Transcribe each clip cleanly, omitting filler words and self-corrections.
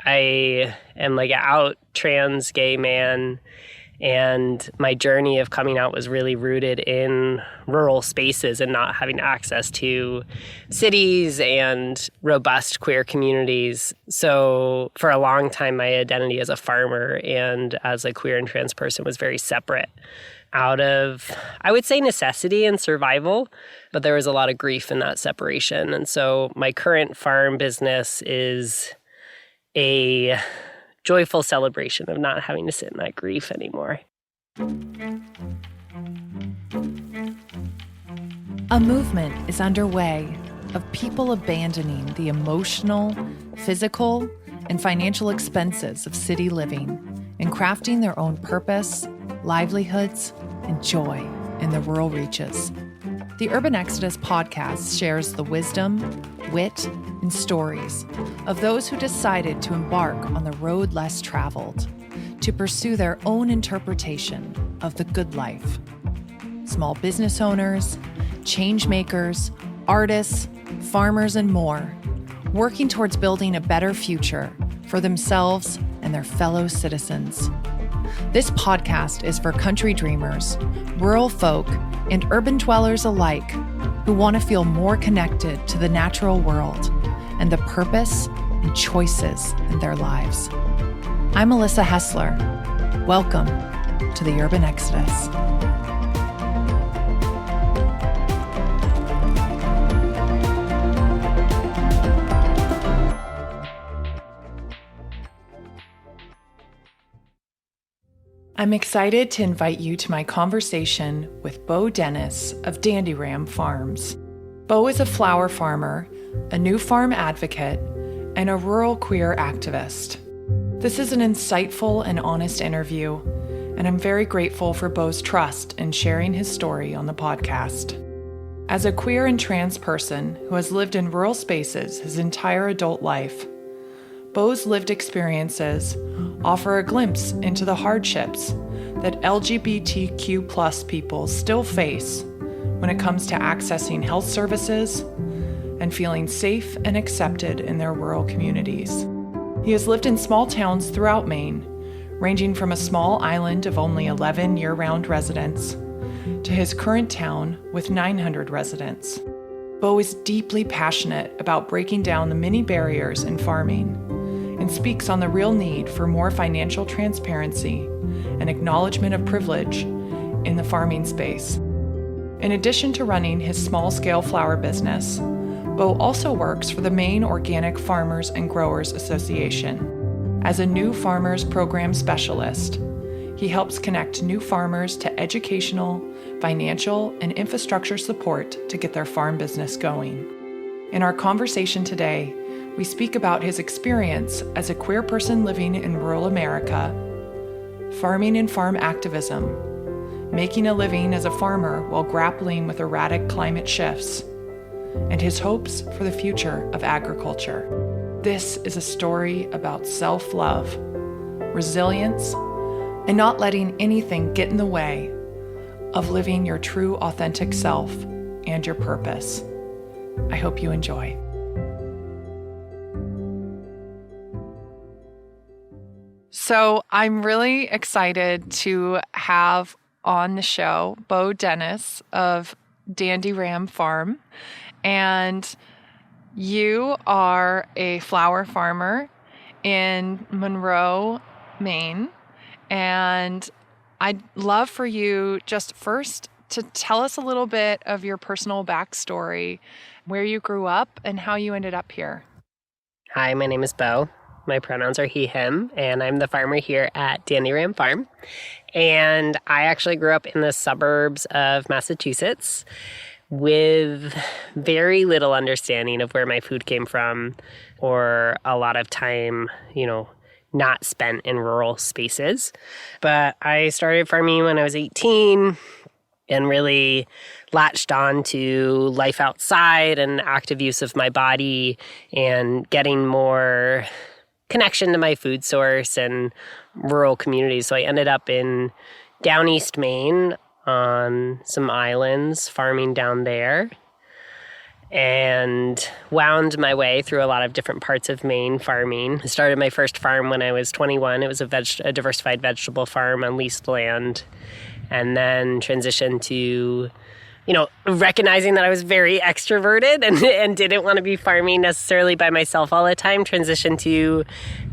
I am like an out trans gay man, and my journey of coming out was really rooted in rural spaces and not having access to cities and robust queer communities. So for a long time, my identity as a farmer and as a queer and trans person was very separate out of, I would say, necessity and survival, but there was a lot of grief in that separation. And so my current farm business is a joyful celebration of not having to sit in that grief anymore. A movement is underway of people abandoning the emotional, physical, and financial expenses of city living and crafting their own purpose, livelihoods, and joy in the rural reaches. The Urban Exodus podcast shares the wisdom, wit, and stories of those who decided to embark on the road less traveled, to pursue their own interpretation of the good life. Small business owners, change makers, artists, farmers, and more, working towards building a better future for themselves and their fellow citizens. This podcast is for country dreamers, rural folk, and urban dwellers alike who want to feel more connected to the natural world and the purpose and choices in their lives. I'm Melissa Hessler. Welcome to the Urban Exodus. I'm excited to invite you to my conversation with Bo Dennis of Dandy Ram Farms. Bo is a flower farmer, a new farm advocate, and a rural queer activist. This is an insightful and honest interview, and I'm very grateful for Bo's trust in sharing his story on the podcast. As a queer and trans person who has lived in rural spaces his entire adult life, Bo's lived experiences offer a glimpse into the hardships that LGBTQ+ people still face when it comes to accessing health services and feeling safe and accepted in their rural communities. He has lived in small towns throughout Maine, ranging from a small island of only 11 year-round residents to his current town with 900 residents. Bo is deeply passionate about breaking down the many barriers in farming and speaks on the real need for more financial transparency and acknowledgement of privilege in the farming space. In addition to running his small-scale flower business, Bo also works for the Maine Organic Farmers and Growers Association. As a new farmers program specialist, he helps connect new farmers to educational, financial, and infrastructure support to get their farm business going. In our conversation today, we speak about his experience as a queer person living in rural America, farming and farm activism, making a living as a farmer while grappling with erratic climate shifts, and his hopes for the future of agriculture. This is a story about self-love, resilience, and not letting anything get in the way of living your true authentic self and your purpose. I hope you enjoy. So I'm really excited to have on the show Bo Dennis of Dandy Ram Farm. And you are a flower farmer in Monroe, Maine. And I'd love for you just first to tell us a little bit of your personal backstory, where you grew up and how you ended up here. Hi, my name is Bo. My pronouns are he, him, and I'm the farmer here at Dandy Ram Farm. And I actually grew up in the suburbs of Massachusetts with very little understanding of where my food came from, or a lot of time, not spent in rural spaces. But I started farming when I was 18 and really latched on to life outside and active use of my body and getting more connection to my food source and rural communities. So I ended up in down East Maine on some islands, farming down there. and wound my way through a lot of different parts of Maine farming. I started my first farm when I was 21. It was a diversified vegetable farm on leased land, and then transitioned to, recognizing that I was very extroverted and didn't want to be farming necessarily by myself all the time, transitioned to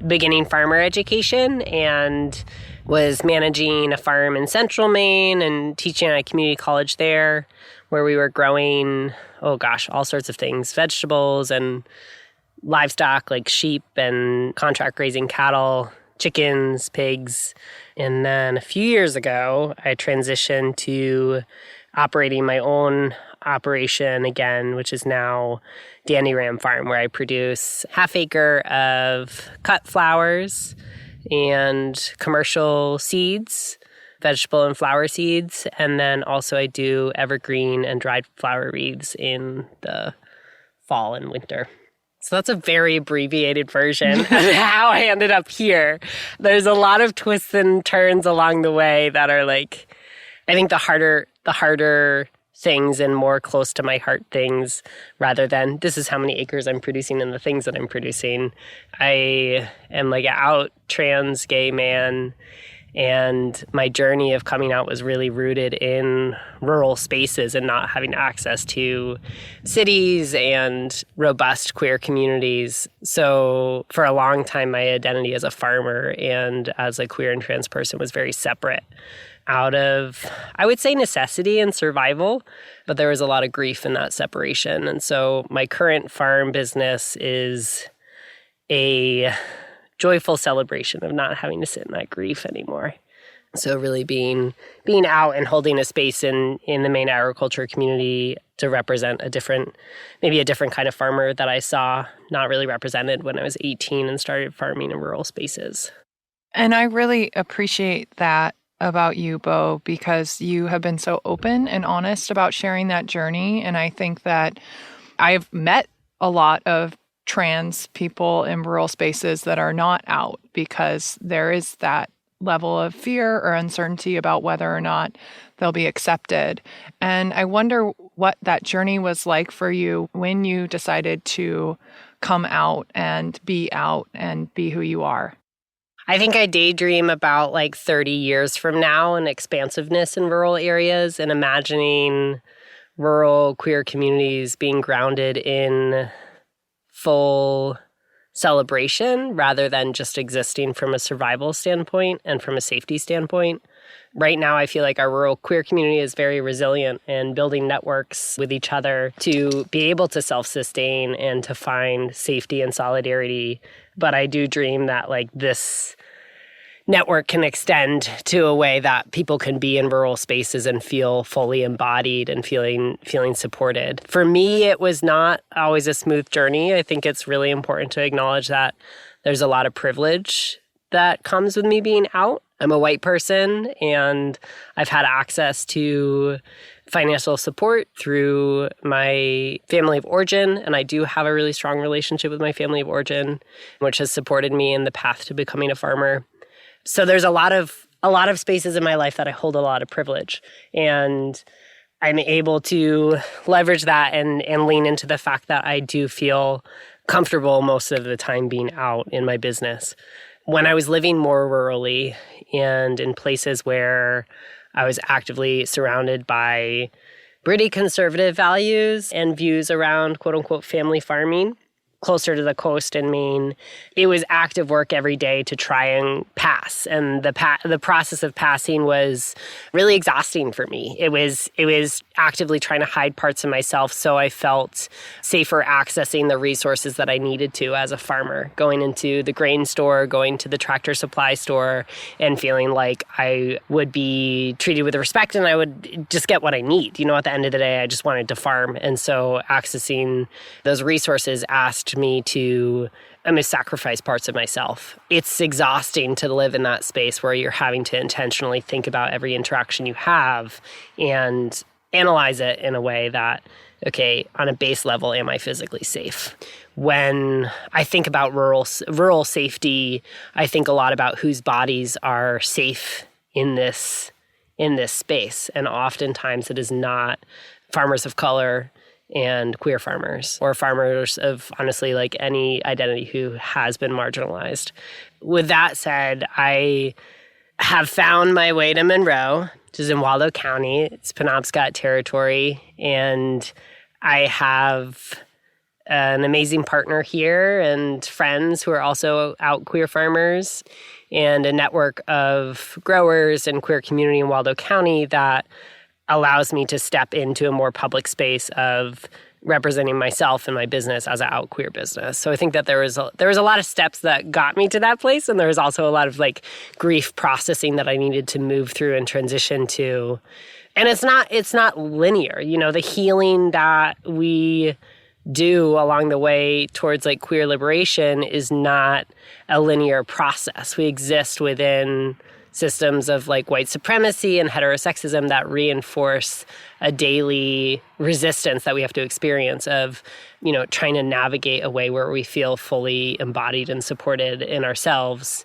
beginning farmer education and was managing a farm in central Maine and teaching at a community college there, where we were growing, all sorts of things, vegetables and livestock like sheep and contract grazing cattle, chickens, pigs. And then a few years ago, I transitioned to operating my own operation again, which is now Dandy Ram Farm, where I produce half acre of cut flowers and commercial seeds, vegetable and flower seeds, and then also I do evergreen and dried flower wreaths in the fall and winter. So that's a very abbreviated version of how I ended up here. There's a lot of twists and turns along the way that are I think the harder things and more close to my heart things, rather than this is how many acres I'm producing and the things that I'm producing. I am an out trans gay man, and my journey of coming out was really rooted in rural spaces and not having access to cities and robust queer communities. So for a long time, my identity as a farmer and as a queer and trans person was very separate out of, I would say, necessity and survival, but there was a lot of grief in that separation. And so my current farm business is a joyful celebration of not having to sit in that grief anymore. So really being out and holding a space in the Maine agriculture community to represent maybe a different kind of farmer that I saw not really represented when I was 18 and started farming in rural spaces. And I really appreciate that about you, Bo, because you have been so open and honest about sharing that journey. And I think that I've met a lot of trans people in rural spaces that are not out because there is that level of fear or uncertainty about whether or not they'll be accepted. And I wonder what that journey was like for you when you decided to come out and be who you are. I think I daydream about 30 years from now and expansiveness in rural areas and imagining rural queer communities being grounded in full celebration rather than just existing from a survival standpoint and from a safety standpoint. Right now, I feel like our rural queer community is very resilient and building networks with each other to be able to self-sustain and to find safety and solidarity. But I do dream that this network can extend to a way that people can be in rural spaces and feel fully embodied and feeling supported. For me, it was not always a smooth journey. I think it's really important to acknowledge that there's a lot of privilege that comes with me being out. I'm a white person, and I've had access to financial support through my family of origin, and I do have a really strong relationship with my family of origin, which has supported me in the path to becoming a farmer. So there's a lot of spaces in my life that I hold a lot of privilege, and I'm able to leverage that and lean into the fact that I do feel comfortable most of the time being out in my business. When I was living more rurally and in places where I was actively surrounded by pretty conservative values and views around quote unquote family farming, closer to the coast in Maine, it was active work every day to try and pass. And the process of passing was really exhausting for me. It was actively trying to hide parts of myself so I felt safer accessing the resources that I needed to as a farmer, going into the grain store, going to the tractor supply store, and feeling like I would be treated with respect and I would just get what I need. At the end of the day, I just wanted to farm. And so accessing those resources asked me to sacrifice parts of myself. It's exhausting to live in that space where you're having to intentionally think about every interaction you have and analyze it in a way that, okay, on a base level, am I physically safe? When I think about rural safety, I think a lot about whose bodies are safe in this space. And oftentimes it is not farmers of color. and queer farmers, or farmers of honestly like any identity who has been marginalized. With that said, I have found my way to Monroe, which is in Waldo County. It's Penobscot territory, and I have an amazing partner here and friends who are also out queer farmers, and a network of growers and queer community in Waldo County that allows me to step into a more public space of representing myself and my business as an out queer business. So I think that there was a lot of steps that got me to that place, and there was also a lot of like grief processing that I needed to move through and transition to. And it's not linear, the healing that we do along the way towards like queer liberation is not a linear process. We exist within systems of like white supremacy and heterosexism that reinforce a daily resistance that we have to experience of, trying to navigate a way where we feel fully embodied and supported in ourselves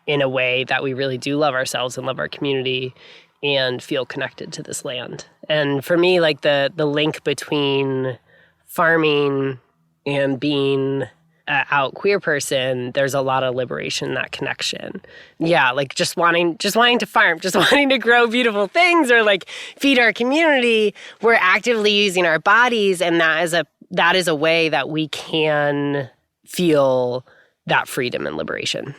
in a way that we really do love ourselves and love our community and feel connected to this land. And for me, like the link between farming and being an out queer person, there's a lot of liberation in that connection. Yeah, like just wanting to farm, just wanting to grow beautiful things or like feed our community. We're actively using our bodies, and that is a way that we can feel that freedom and liberation.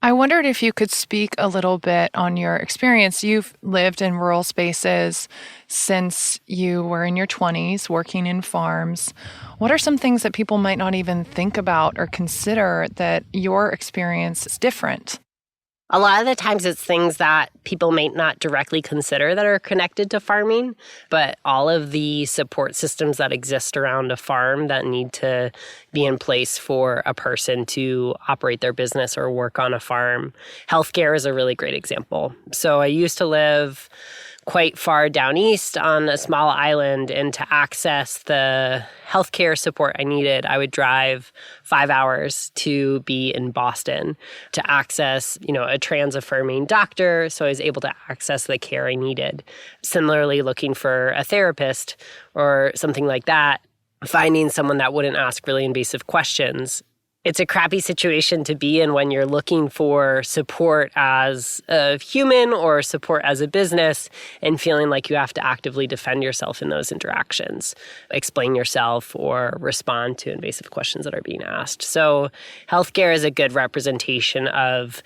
I wondered if you could speak a little bit on your experience. You've lived in rural spaces since you were in your 20s, working in farms. What are some things that people might not even think about or consider that your experience is different? A lot of the times it's things that people may not directly consider that are connected to farming, but all of the support systems that exist around a farm that need to be in place for a person to operate their business or work on a farm. Healthcare is a really great example. So I used to live quite far down east on a small island, and to access the healthcare support I needed, I would drive 5 hours to be in Boston to access, a trans-affirming doctor, so I was able to access the care I needed. Similarly, looking for a therapist or something like that, finding someone that wouldn't ask really invasive questions. It's a crappy situation to be in when you're looking for support as a human or support as a business and feeling like you have to actively defend yourself in those interactions, explain yourself, or respond to invasive questions that are being asked. So healthcare is a good representation of,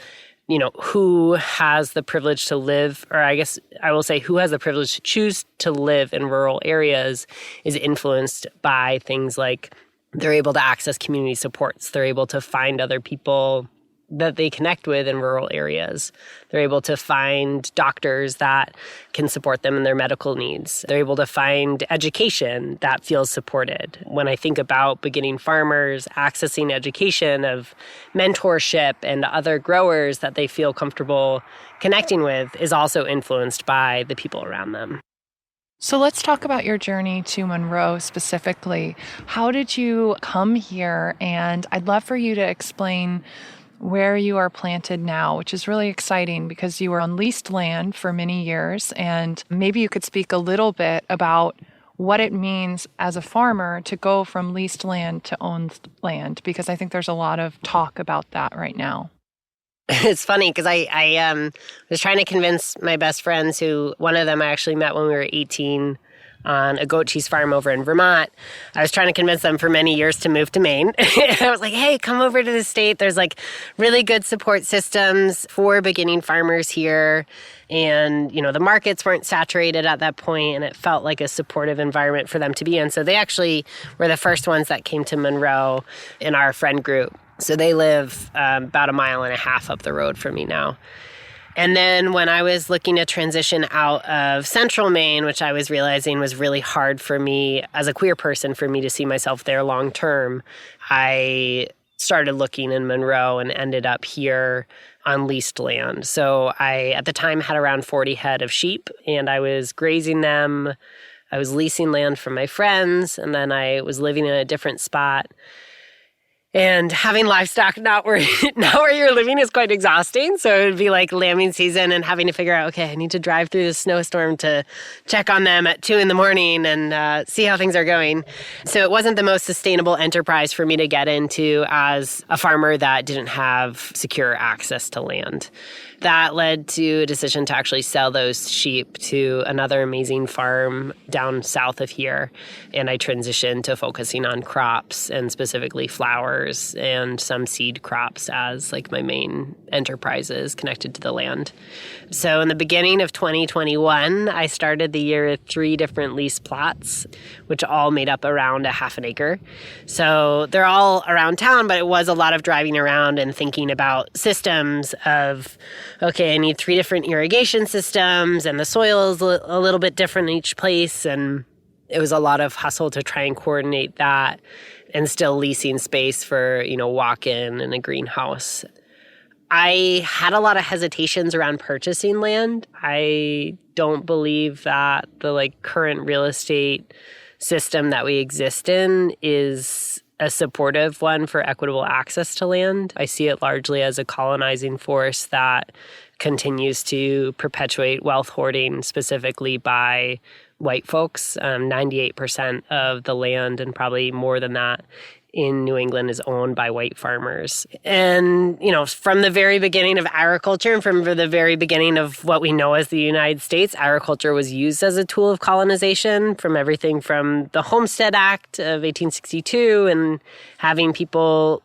who has the privilege to live, or I guess I will say who has the privilege to choose to live in rural areas is influenced by things like they're able to access community supports. They're able to find other people that they connect with in rural areas. They're able to find doctors that can support them in their medical needs. They're able to find education that feels supported. When I think about beginning farmers accessing education of mentorship and other growers that they feel comfortable connecting with is also influenced by the people around them. So let's talk about your journey to Monroe specifically. How did you come here? And I'd love for you to explain where you are planted now, which is really exciting because you were on leased land for many years. And maybe you could speak a little bit about what it means as a farmer to go from leased land to owned land, because I think there's a lot of talk about that right now. It's funny because I was trying to convince my best friends, who one of them I actually met when we were 18 on a goat cheese farm over in Vermont. I was trying to convince them for many years to move to Maine. I was like, hey, come over to the state. There's like really good support systems for beginning farmers here. And, the markets weren't saturated at that point, and it felt like a supportive environment for them to be in. So they actually were the first ones that came to Monroe in our friend group. So they live about 1.5 miles up the road from me now. And then when I was looking to transition out of central Maine, which I was realizing was really hard for me as a queer person, for me to see myself there long term, I started looking in Monroe and ended up here on leased land. So I, at the time, had around 40 head of sheep, and I was grazing them. I was leasing land from my friends, and then I was living in a different spot. And having livestock not where you're living is quite exhausting. So it would be like lambing season and having to figure out, okay, I need to drive through the snowstorm to check on them at 2 a.m. and see how things are going. So it wasn't the most sustainable enterprise for me to get into as a farmer that didn't have secure access to land. That led to a decision to actually sell those sheep to another amazing farm down south of here. And I transitioned to focusing on crops and specifically flowers and some seed crops as like my main enterprises connected to the land. So in the beginning of 2021, I started the year with 3 different lease plots, which all made up around a half an acre. So they're all around town, but it was a lot of driving around and thinking about systems of, okay, I need 3 different irrigation systems and the soil is a little bit different in each place. And it was a lot of hustle to try and coordinate that and still leasing space for, walk-in and a greenhouse. I had a lot of hesitations around purchasing land. I don't believe that the current real estate system that we exist in is a supportive one for equitable access to land. I see it largely as a colonizing force that continues to perpetuate wealth hoarding, specifically by white folks. 98% of the land, and probably more than that, in New England is owned by white farmers. And, from the very beginning of agriculture and from the very beginning of what we know as the United States, agriculture was used as a tool of colonization, from everything from the Homestead Act of 1862 and having people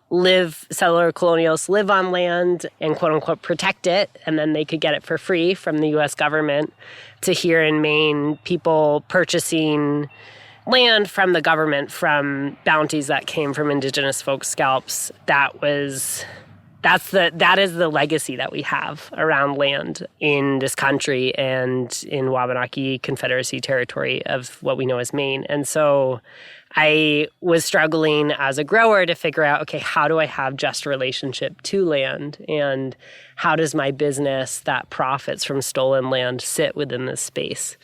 settler colonials live on land and quote unquote protect it, and then they could get it for free from the U.S. government, to here in Maine, people purchasing land from the government from bounties that came from Indigenous folks' scalps. That is the legacy that we have around land in this country and in Wabanaki Confederacy territory of what we know as Maine. And so I was struggling as a grower to figure out, okay, how do I have just relationship to land? And how does my business that profits from stolen land sit within this space?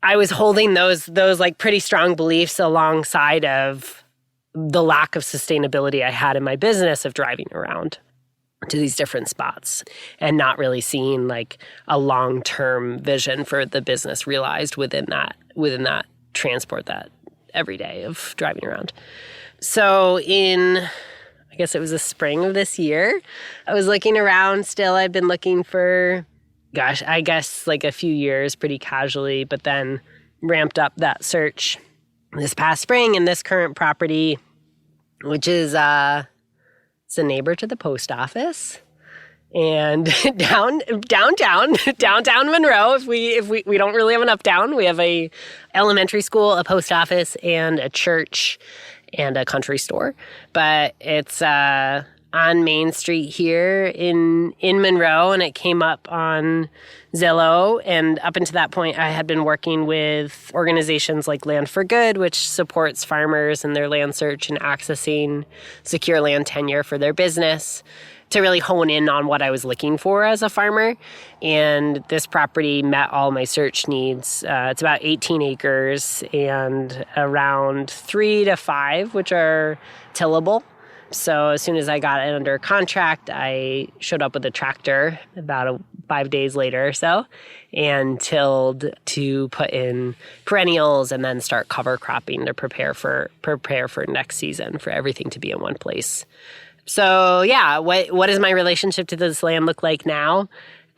I was holding those pretty strong beliefs alongside of the lack of sustainability I had in my business of driving around to these different spots and not really seeing a long-term vision for the business realized within that transport, that every day of driving around. So I guess it was the spring of this year, I was looking around still. I'd been looking for I guess a few years pretty casually, but then ramped up that search this past spring. And this current property, which is it's a neighbor to the post office, and downtown Monroe. If we don't really have an uptown, we have a elementary school, a post office, and a church, and a country store. But it's on Main Street here in Monroe, and it came up on Zillow. And up until that point, I had been working with organizations like Land for Good, which supports farmers in their land search and accessing secure land tenure for their business, to really hone in on what I was looking for as a farmer. And this property met all my search needs. It's about 18 acres and around 3 to 5, which are tillable. So as soon as I got it under contract, I showed up with a tractor about 5 days later or so and tilled to put in perennials and then start cover cropping to prepare for next season, for everything to be in one place. So yeah, what does my relationship to this land look like now?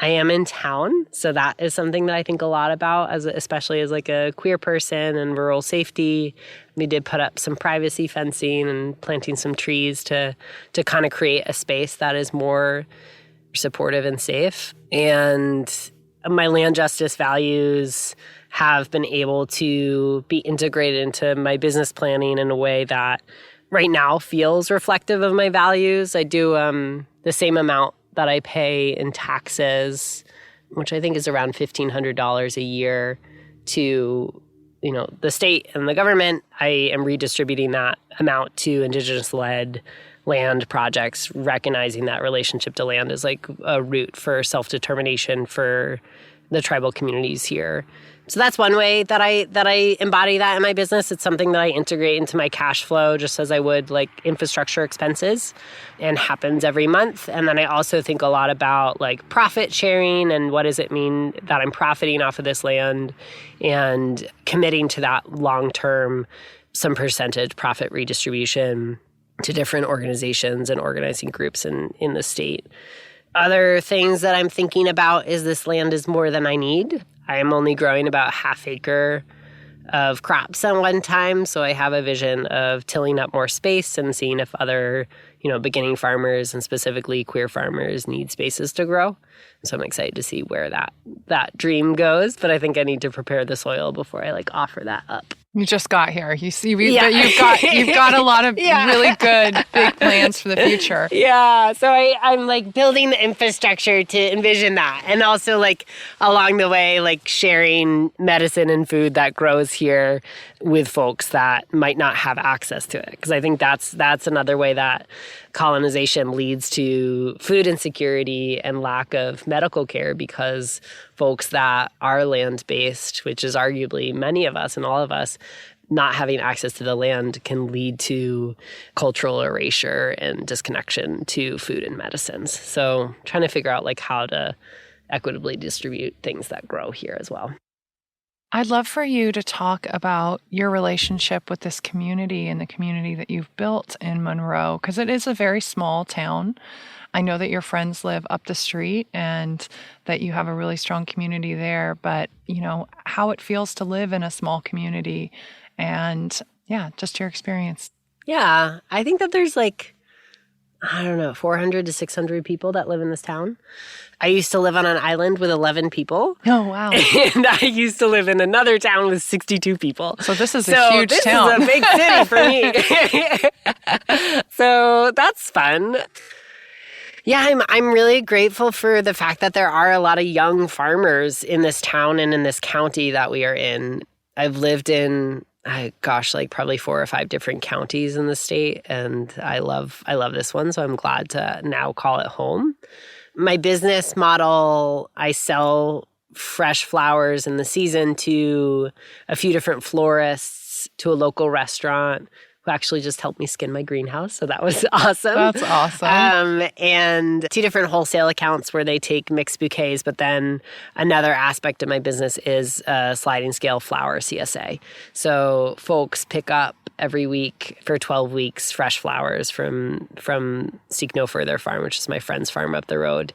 I am in town, so that is something that I think a lot about, especially as a queer person and rural safety. We did put up some privacy fencing and planting some trees to kind of create a space that is more supportive and safe. And my land justice values have been able to be integrated into my business planning in a way that right now feels reflective of my values. I do the same amount that I pay in taxes, which I think is around $1,500 a year, to the state and the government. I am redistributing that amount to Indigenous-led land projects, recognizing that relationship to land is a route for self-determination for the tribal communities here, So that's one way that I embody that in my business. It's something that I integrate into my cash flow just as I would like infrastructure expenses, and happens every month. And then I also think a lot about like profit sharing and what does it mean that I'm profiting off of this land, and committing to that long-term, some percentage profit redistribution to different organizations and organizing groups in the state. Other things that I'm thinking about is this land is more than I need. I am only growing about half acre of crops at one time, so I have a vision of tilling up more space and seeing if other, beginning farmers and specifically queer farmers need spaces to grow. So I'm excited to see where that dream goes, but I think I need to prepare the soil before I offer that up. You just got here. You see, you've got a lot of really good big plans for the future. Yeah. So I'm building the infrastructure to envision that. And also along the way, sharing medicine and food that grows here with folks that might not have access to it. Because I think that's another way that colonization leads to food insecurity and lack of medical care, because folks that are land-based, which is arguably many of us and all of us, not having access to the land can lead to cultural erasure and disconnection to food and medicines. So trying to figure out how to equitably distribute things that grow here as well. I'd love for you to talk about your relationship with this community and the community that you've built in Monroe, because it is a very small town. I know that your friends live up the street and that you have a really strong community there, but how it feels to live in a small community and just your experience. Yeah, I think that there's 400 to 600 people that live in this town. I used to live on an island with 11 people. Oh, wow. And I used to live in another town with 62 people. So this is a huge town. This is a big city for me. So that's fun. Yeah, I'm really grateful for the fact that there are a lot of young farmers in this town and in this county that we are in. I've lived in probably 4 or 5 different counties in the state, and I love this one, so I'm glad to now call it home. My business model, I sell fresh flowers in the season to a few different florists, to a local restaurant who actually just helped me skin my greenhouse, so that was awesome. That's awesome. And 2 different wholesale accounts where they take mixed bouquets, but then another aspect of my business is a sliding scale flower CSA. So folks pick up every week for 12 weeks fresh flowers from Seek No Further Farm, which is my friend's farm up the road.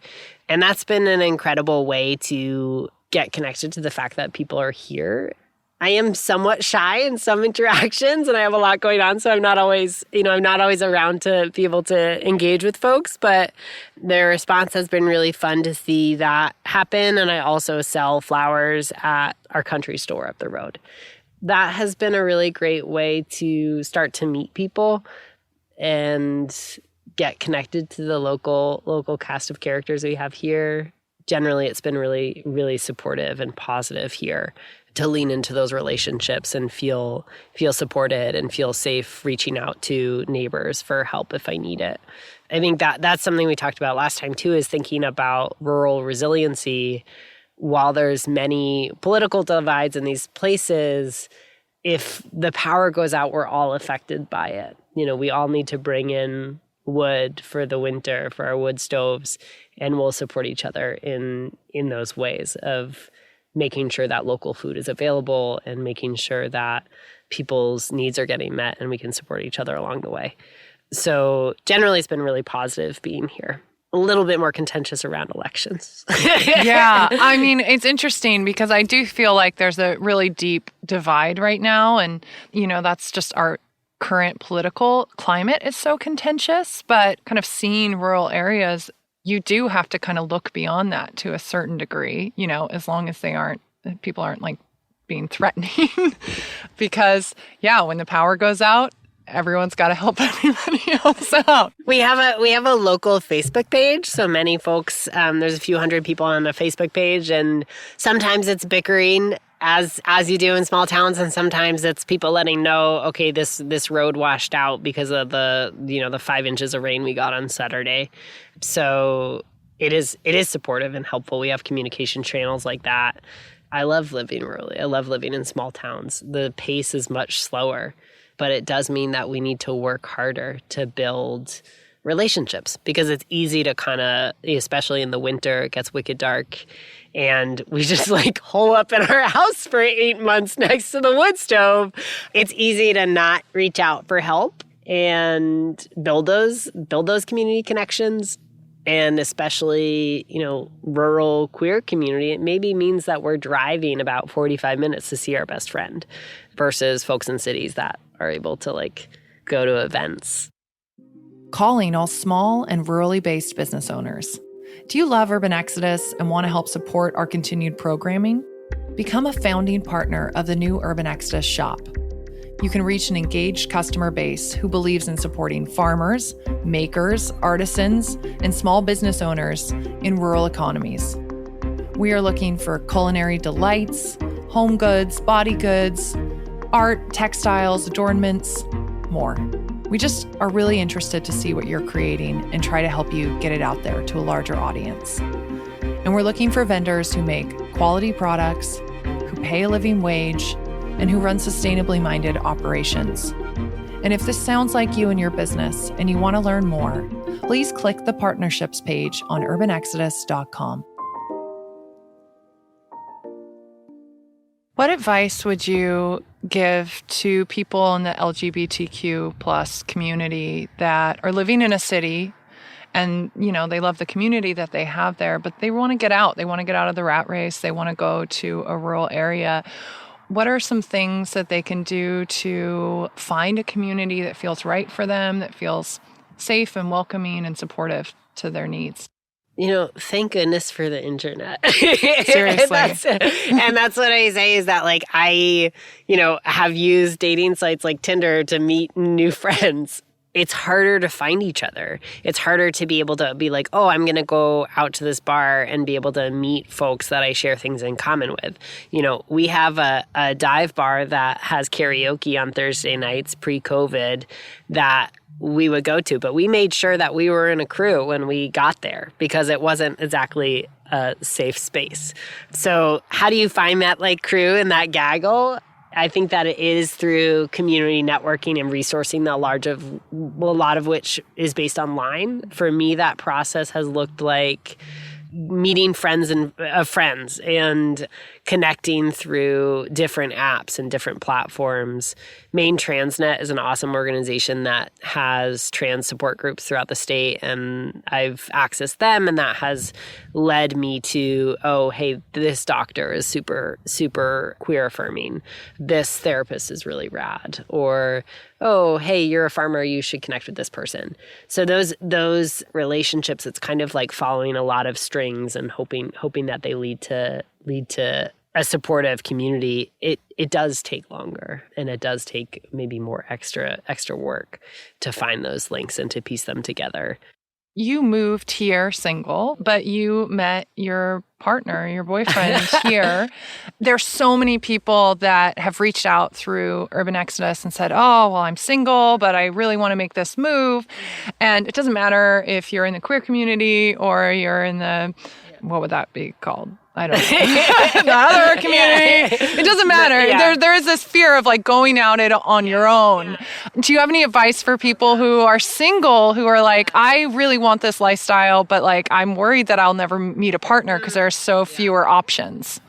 And that's been an incredible way to get connected to the fact that people are here. I am somewhat shy in some interactions and I have a lot going on, so I'm not always around to be able to engage with folks, but their response has been really fun to see that happen. And I also sell flowers at our country store up the road. That has been a really great way to start to meet people and get connected to the local cast of characters we have here. Generally, it's been really, really supportive and positive here to lean into those relationships and feel supported and feel safe reaching out to neighbors for help if I need it. I think that's something we talked about last time too, is thinking about rural resiliency. While there's many political divides in these places, if the power goes out, we're all affected by it. We all need to bring in wood for the winter, for our wood stoves, and we'll support each other in those ways of making sure that local food is available and making sure that people's needs are getting met and we can support each other along the way. So generally, it's been really positive being here. A little bit more contentious around elections. Yeah. I mean, it's interesting because I do feel like there's a really deep divide right now. And, that's just our current political climate is so contentious. But kind of seeing rural areas, you do have to kind of look beyond that to a certain degree, as long as people aren't being threatening. Because, when the power goes out, everyone's got to help everybody else out. We have a local Facebook page. So many folks, there's a few hundred people on a Facebook page, and sometimes it's bickering as you do in small towns, and sometimes it's people letting know, okay, this road washed out because of the 5 inches of rain we got on Saturday. So it is supportive and helpful. We have communication channels like that. I love living rurally. I love living in small towns. The pace is much slower, but it does mean that we need to work harder to build relationships because it's easy to kind of, especially in the winter, it gets wicked dark. And we just like hole up in our house for 8 months next to the wood stove. It's easy to not reach out for help and build those community connections. And especially, rural queer community, it maybe means that we're driving about 45 minutes to see our best friend versus folks in cities that are able to like go to events. Calling all small and rurally based business owners. Do you love Urban Exodus and want to help support our continued programming? Become a founding partner of the new Urban Exodus shop. You can reach an engaged customer base who believes in supporting farmers, makers, artisans, and small business owners in rural economies. We are looking for culinary delights, home goods, body goods, art, textiles, adornments, more. We just are really interested to see what you're creating and try to help you get it out there to a larger audience. And we're looking for vendors who make quality products, who pay a living wage, and who run sustainably minded operations. And if this sounds like you and your business and you want to learn more, please click the partnerships page on urbanexodus.com. What advice would you give to people in the LGBTQ plus community that are living in a city and, they love the community that they have there, but they want to get out. They want to get out of the rat race. They want to go to a rural area. What are some things that they can do to find a community that feels right for them, that feels safe and welcoming and supportive to their needs? Thank goodness for the internet. Seriously. and that's what I say is that like I, have used dating sites like Tinder to meet new friends. It's harder to find each other. It's harder to be able to be like, oh, I'm going to go out to this bar and be able to meet folks that I share things in common with. We have a dive bar that has karaoke on Thursday nights pre-COVID that we would go to, but we made sure that we were in a crew when we got there because it wasn't exactly a safe space. So how do you find that like crew and that gaggle? I think that it is through community networking and resourcing, a lot of which is based online. For me, that process has looked like meeting friends and connecting through different apps and different platforms. Maine Transnet is an awesome organization that has trans support groups throughout the state, and I've accessed them, and that has led me to, oh, hey, this doctor is super, super queer affirming. This therapist is really rad. Or, oh, hey, you're a farmer, you should connect with this person. So those relationships, it's kind of like following a lot of strings and hoping that they lead to a supportive community. It does take longer, and it does take maybe more extra work to find those links and to piece them together. You moved here single, but you met your partner, your boyfriend here. There's so many people that have reached out through Urban Exodus and said, oh, well, I'm single, but I really want to make this move. And it doesn't matter if you're in the queer community or you're in the, what would that be called? I don't know. The other community. It doesn't matter. Yeah. There is this fear of like going out it on your own. Yeah. Do you have any advice for people who are single, who are like, I really want this lifestyle, but like I'm worried that I'll never meet a partner because there are so fewer options?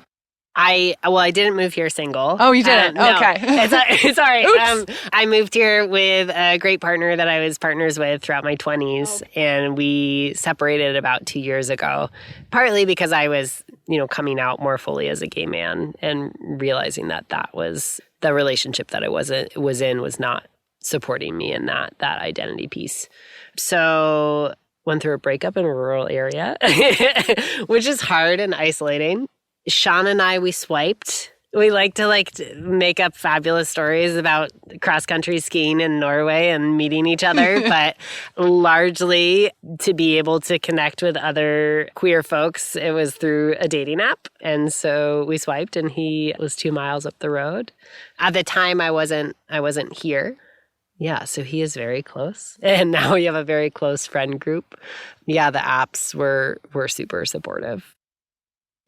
I didn't move here single. Oh, you didn't? No. Okay. It's all right. I moved here with a great partner that I was partners with throughout my 20s, and we separated about 2 years ago, partly because I was, coming out more fully as a gay man and realizing that was the relationship that I was not supporting me in that identity piece. So went through a breakup in a rural area, which is hard and isolating. Sean and I, we swiped. We like to make up fabulous stories about cross-country skiing in Norway and meeting each other, but largely to be able to connect with other queer folks, it was through a dating app. And so we swiped, and he was 2 miles up the road. At the time, I wasn't here. Yeah, so he is very close. And now we have a very close friend group. Yeah, the apps were super supportive.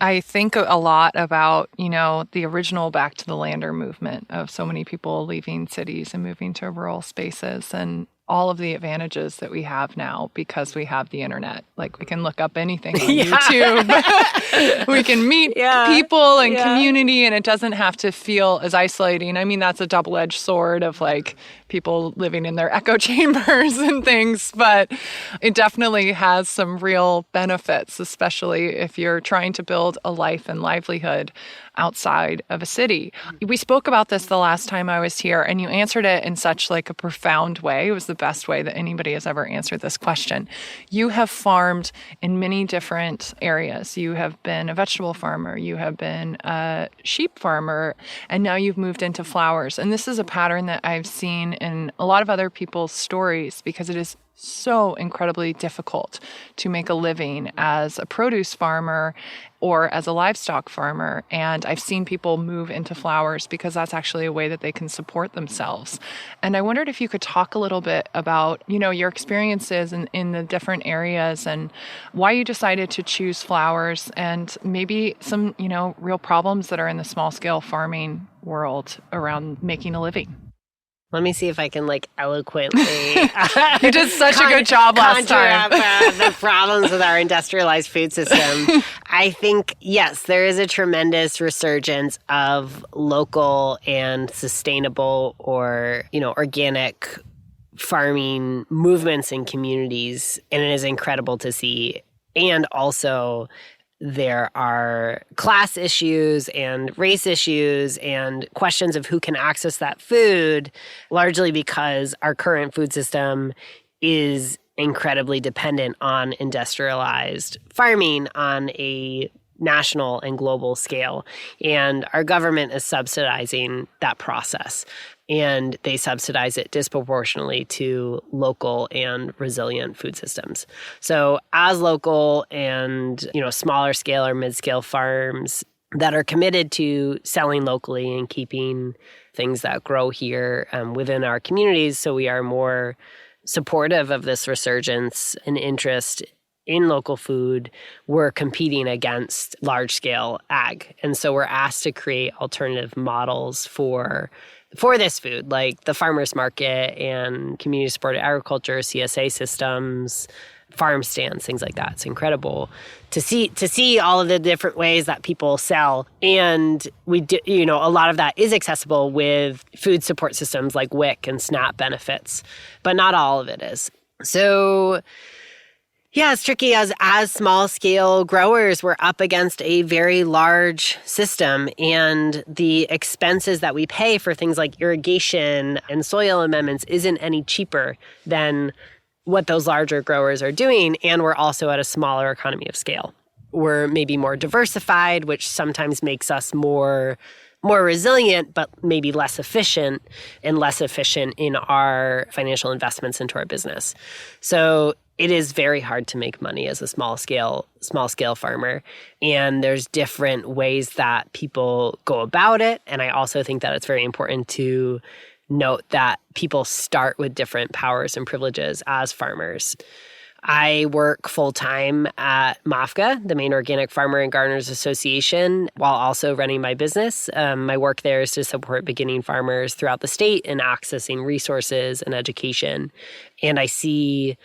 I think a lot about, the original Back to the Lander movement of so many people leaving cities and moving to rural spaces, and all of the advantages that we have now because we have the internet. Like, we can look up anything on YouTube. We can meet people and community, and it doesn't have to feel as isolating. I mean, that's a double-edged sword of like people living in their echo chambers and things, but it definitely has some real benefits, especially if you're trying to build a life and livelihood outside of a city. We spoke about this the last time I was here, and you answered it in such like a profound way. It was the best way that anybody has ever answered this question. You have farmed in many different areas. You have been a vegetable farmer, you have been a sheep farmer, and now you've moved into flowers. And this is a pattern that I've seen in a lot of other people's stories because it is so incredibly difficult to make a living as a produce farmer or as a livestock farmer. And I've seen people move into flowers because that's actually a way that they can support themselves. And I wondered if you could talk a little bit about, your experiences in the different areas and why you decided to choose flowers and maybe some, real problems that are in the small scale farming world around making a living. Let me see if I can eloquently. You did such a good job last time. Up, the problems with our industrialized food system. I think, yes, there is a tremendous resurgence of local and sustainable or, organic farming movements in communities. And it is incredible to see. And also, there are class issues and race issues and questions of who can access that food, largely because our current food system is incredibly dependent on industrialized farming on a national and global scale. And our government is subsidizing that process. And they subsidize it disproportionately to local and resilient food systems. So as local and, smaller scale or mid-scale farms that are committed to selling locally and keeping things that grow here within our communities, so we are more supportive of this resurgence and interest in local food, we're competing against large-scale ag. And so we're asked to create alternative models for this food, like the farmers market and community-supported agriculture, CSA systems, farm stands, things like that. It's incredible to see all of the different ways that people sell. And we do, a lot of that is accessible with food support systems like WIC and SNAP benefits, but not all of it is. So yeah, it's tricky. As small-scale growers, we're up against a very large system, and the expenses that we pay for things like irrigation and soil amendments isn't any cheaper than what those larger growers are doing, and we're also at a smaller economy of scale. We're maybe more diversified, which sometimes makes us more resilient, but maybe less efficient in our financial investments into our business. So it is very hard to make money as a small scale farmer. And there's different ways that people go about it. And I also think that it's very important to note that people start with different powers and privileges as farmers. I work full-time at MAFGA, the Maine Organic Farmer and Gardeners Association, while also running my business. My work there is to support beginning farmers throughout the state in accessing resources and education. And I see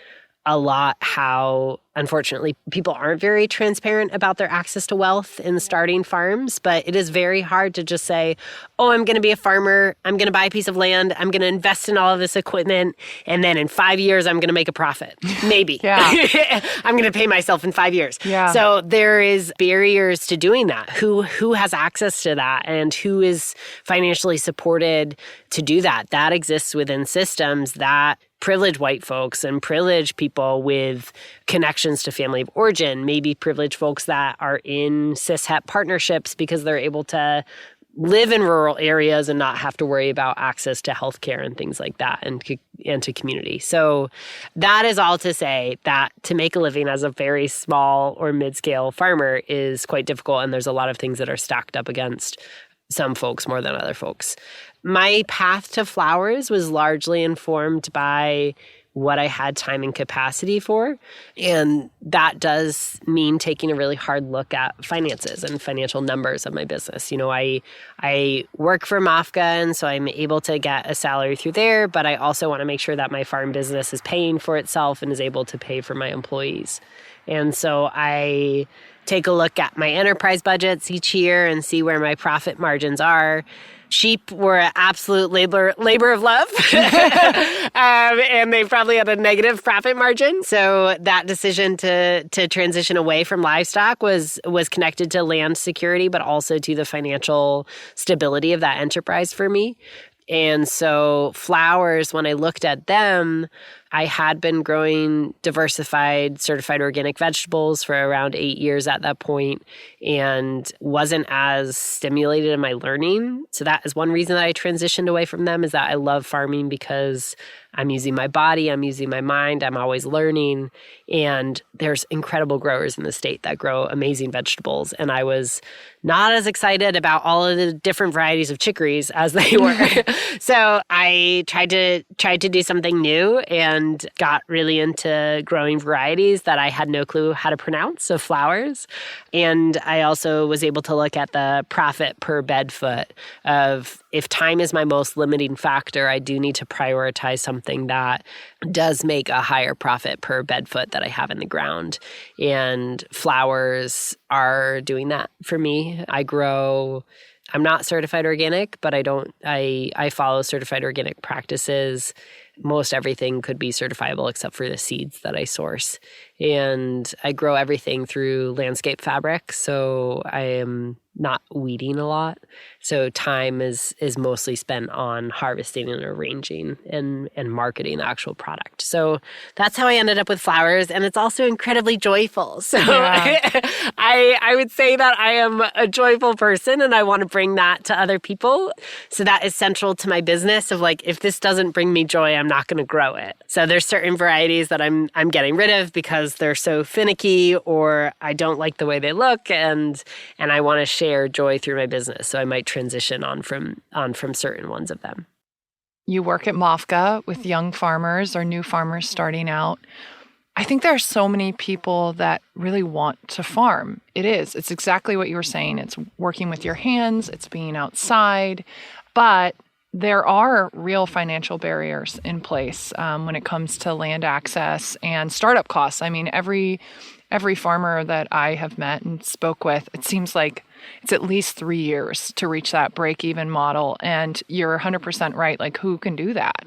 a lot how, unfortunately, people aren't very transparent about their access to wealth in starting farms, but it is very hard to just say, oh, I'm going to be a farmer, I'm going to buy a piece of land, I'm going to invest in all of this equipment, and then in 5 years, I'm going to make a profit. Maybe. I'm going to pay myself in 5 years. Yeah. So there is barriers to doing that. Who has access to that and who is financially supported to do that? That exists within systems that privilege white folks and privilege people with connections to family of origin, maybe privilege folks that are in cis-het partnerships because they're able to live in rural areas and not have to worry about access to healthcare and things like that and to community. So that is all to say that to make a living as a very small or mid-scale farmer is quite difficult, and there's a lot of things that are stacked up against some folks more than other folks. My path to flowers was largely informed by what I had time and capacity for. And that does mean taking a really hard look at finances and financial numbers of my business. I work for MAFCA, and so I'm able to get a salary through there, but I also want to make sure that my farm business is paying for itself and is able to pay for my employees. And so I take a look at my enterprise budgets each year and see where my profit margins are. Sheep were an absolute labor of love, and they probably had a negative profit margin. So that decision to transition away from livestock was connected to land security, but also to the financial stability of that enterprise for me. And so flowers, when I looked at them, I had been growing diversified, certified organic vegetables for around 8 years at that point and wasn't as stimulated in my learning. So that is one reason that I transitioned away from them, is that I love farming because I'm using my body, I'm using my mind, I'm always learning. And there's incredible growers in the state that grow amazing vegetables. And I was not as excited about all of the different varieties of chicories as they were. So I tried to do something new and got really into growing varieties that I had no clue how to pronounce, so flowers. And I also was able to look at the profit per bed foot of, if time is my most limiting factor, I do need to prioritize something that does make a higher profit per bed foot that I have in the ground. And flowers are doing that for me. I'm not certified organic, but I follow certified organic practices. Most everything could be certifiable except for the seeds that I source. And I grow everything through landscape fabric, so I am not weeding a lot. So time is mostly spent on harvesting and arranging and marketing the actual product. So that's how I ended up with flowers, and it's also incredibly joyful. So yeah. I would say that I am a joyful person, and I want to bring that to other people. So that is central to my business of, like, if this doesn't bring me joy, I'm not going to grow it. So there's certain varieties that I'm getting rid of because they're so finicky, or I don't like the way they look, and I want to share joy through my business. So I might transition on from certain ones of them. You work at MAFCA with young farmers or new farmers starting out. I think there are so many people that really want to farm. It's exactly what you were saying. It's working with your hands, it's being outside, but there are real financial barriers in place when it comes to land access and startup costs. I mean, every farmer that I have met and spoke with, it seems like it's at least 3 years to reach that break-even model. And you're 100% right. Like, who can do that?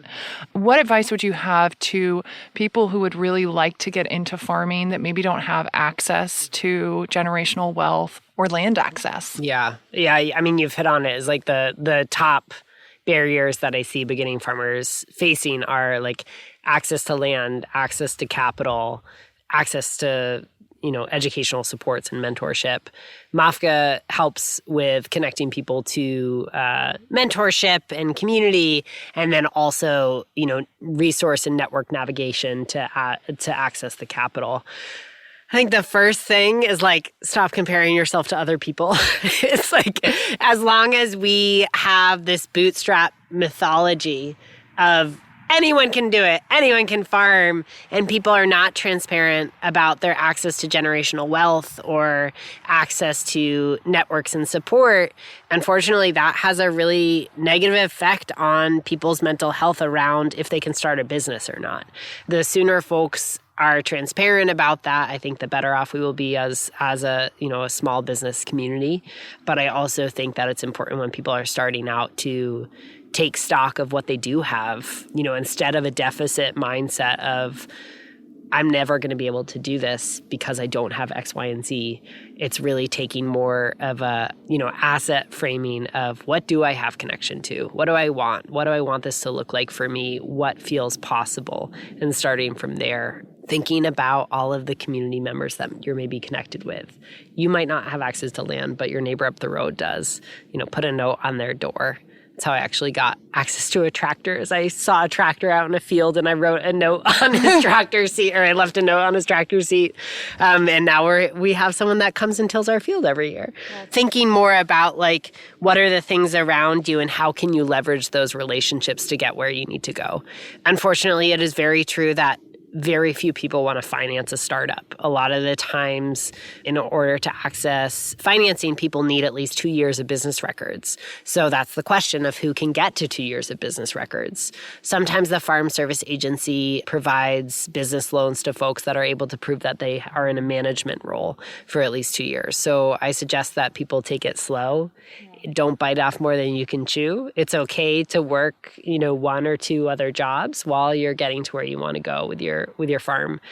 What advice would you have to people who would really like to get into farming that maybe don't have access to generational wealth or land access? Yeah. I mean, you've hit on it. It's like the top barriers that I see beginning farmers facing are like access to land, access to capital, access to educational supports and mentorship. MAFCA helps with connecting people to mentorship and community, and then also, resource and network navigation to access the capital. I think the first thing is, like, stop comparing yourself to other people. It's like, as long as we have this bootstrap mythology of anyone can do it, anyone can farm, and people are not transparent about their access to generational wealth or access to networks and support, unfortunately, that has a really negative effect on people's mental health around if they can start a business or not. The sooner folks are transparent about that, I think the better off we will be as a small business community. But I also think that it's important when people are starting out to take stock of what they do have, instead of a deficit mindset of, I'm never going to be able to do this because I don't have X, Y, and Z. It's really taking more of a, asset framing of, what do I have connection to? What do I want? What do I want this to look like for me? What feels possible? And starting from there, thinking about all of the community members that you're maybe connected with. You might not have access to land, but your neighbor up the road does. Put a note on their door That's how I actually got access to a tractor, is I saw a tractor out in a field and I wrote a note on his tractor seat, or I left a note on his tractor seat. And now we have someone that comes and tills our field every year. Thinking more about like, what are the things around you and how can you leverage those relationships to get where you need to go? Unfortunately, it is very true that very few people want to finance a startup. A lot of the times, in order to access financing, people need at least 2 years of business records. So that's the question of who can get to 2 years of business records. Sometimes the Farm Service Agency provides business loans to folks that are able to prove that they are in a management role for at least 2 years. So I suggest that people take it slow. Don't bite off more than you can chew. It's okay to work, 1 or 2 other jobs while you're getting to where you want to go with your farm.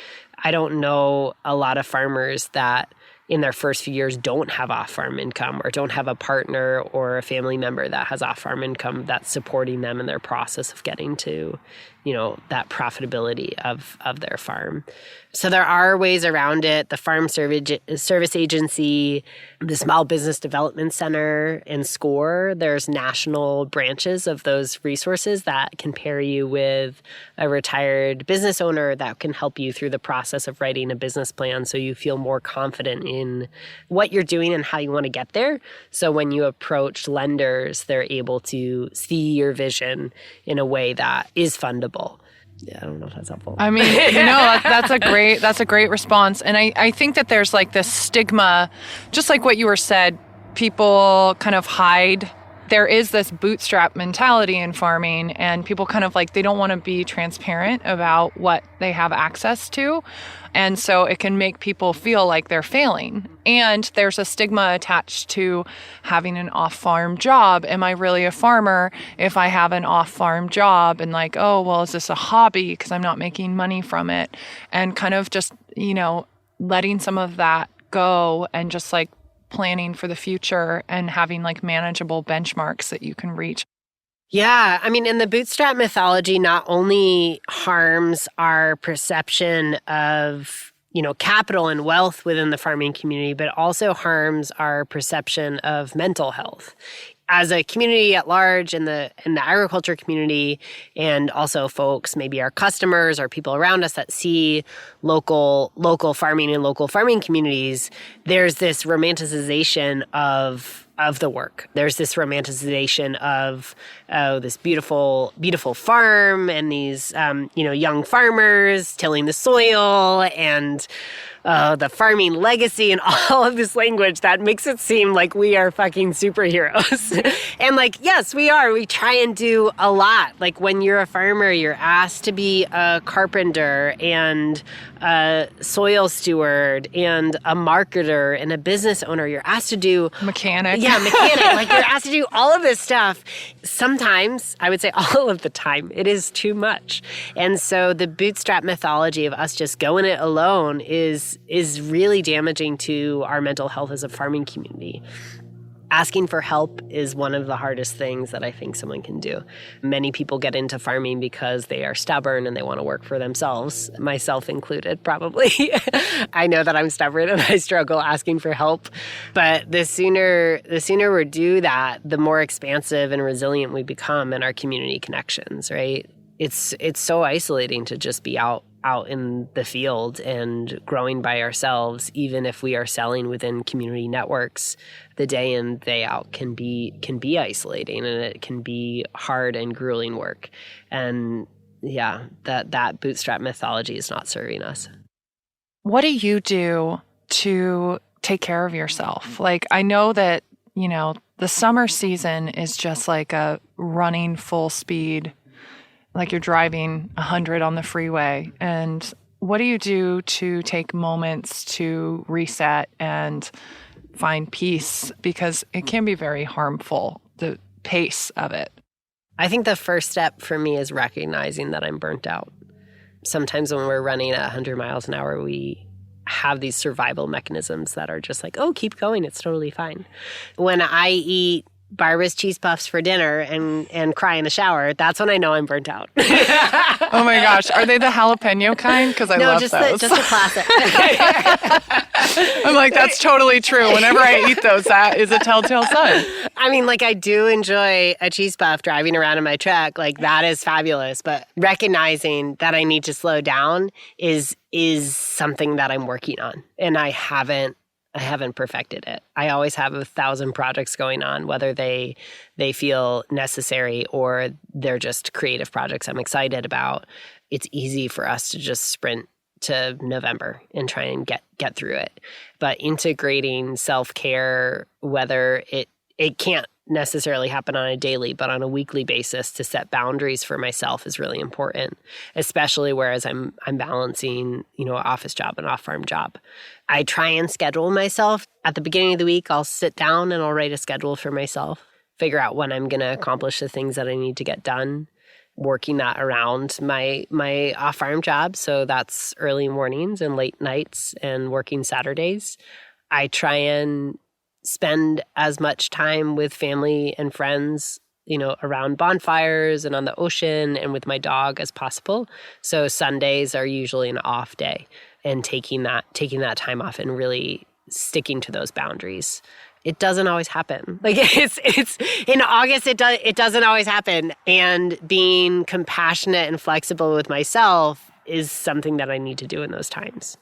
I don't know a lot of farmers that in their first few years don't have off-farm income or don't have a partner or a family member that has off-farm income that's supporting them in their process of getting to, that profitability of their farm. So there are ways around it. The Farm Service Agency, the Small Business Development Center, and SCORE, there's national branches of those resources that can pair you with a retired business owner that can help you through the process of writing a business plan so you feel more confident in what you're doing and how you want to get there. So when you approach lenders, they're able to see your vision in a way that is fundable. Yeah, I don't know if that's helpful. I mean, that's a great response. And I think that there's like this stigma, just like what you were said, people kind of hide. There is this bootstrap mentality in farming, and people kind of like, they don't want to be transparent about what they have access to. And so it can make people feel like they're failing. And there's a stigma attached to having an off-farm job. Am I really a farmer if I have an off-farm job? And like, oh, well, is this a hobby because I'm not making money from it? And kind of just, letting some of that go and just like planning for the future and having like manageable benchmarks that you can reach. Yeah, I mean, and the bootstrap mythology not only harms our perception of, capital and wealth within the farming community, but also harms our perception of mental health. As a community at large, in the agriculture community, and also folks, maybe our customers or people around us that see local farming and local farming communities, there's this romanticization of the work. There's this romanticization of this beautiful, beautiful farm and these young farmers tilling the soil and the farming legacy and all of this language that makes it seem like we are fucking superheroes. And like, yes, we are. We try and do a lot. Like when you're a farmer, you're asked to be a carpenter and a soil steward and a marketer and a business owner. You're asked to do mechanic. Yeah, mechanic. Like you're asked to do all of this stuff. Sometimes, I would say all of the time, it is too much. And so the bootstrap mythology of us just going it alone is really damaging to our mental health as a farming community. Asking for help is one of the hardest things that I think someone can do. Many people get into farming because they are stubborn and they want to work for themselves, myself included, probably. I know that I'm stubborn and I struggle asking for help. But the sooner we do that, the more expansive and resilient we become in our community connections, right? It's so isolating to just be out in the field and growing by ourselves, even if we are selling within community networks. The day in, day out can be isolating, and it can be hard and grueling work. And yeah, that bootstrap mythology is not serving us. What do you do to take care of yourself? Like, I know that, the summer season is just like a running full speed, like you're driving 100 on the freeway. And what do you do to take moments to reset and find peace? Because it can be very harmful, the pace of it. I think the first step for me is recognizing that I'm burnt out. Sometimes when we're running at 100 miles an hour, we have these survival mechanisms that are just like, oh, keep going. It's totally fine. When I eat Barbara's cheese puffs for dinner and cry in the shower, that's when I know I'm burnt out. Oh my gosh. Are they the jalapeno kind? Because I love those. No, just the classic. I'm like, that's totally true. Whenever I eat those, that is a telltale sign. I mean, like, I do enjoy a cheese puff driving around in my truck. Like, that is fabulous. But recognizing that I need to slow down is something that I'm working on. And I haven't perfected it. I always have 1,000 projects going on, whether they feel necessary or they're just creative projects I'm excited about. It's easy for us to just sprint to November and try and get through it. But integrating self-care, whether it can't necessarily happen on a daily, but on a weekly basis, to set boundaries for myself is really important, especially whereas I'm balancing, an office job and off-farm job. I try and schedule myself. At the beginning of the week, I'll sit down and I'll write a schedule for myself, figure out when I'm going to accomplish the things that I need to get done, working that around my off-farm job. So that's early mornings and late nights and working Saturdays. I try and spend as much time with family and friends, around bonfires and on the ocean and with my dog as possible. So Sundays are usually an off day, and taking that time off and really sticking to those boundaries. It doesn't always happen. Like, it's in August, it doesn't always happen. And being compassionate and flexible with myself is something that I need to do in those times.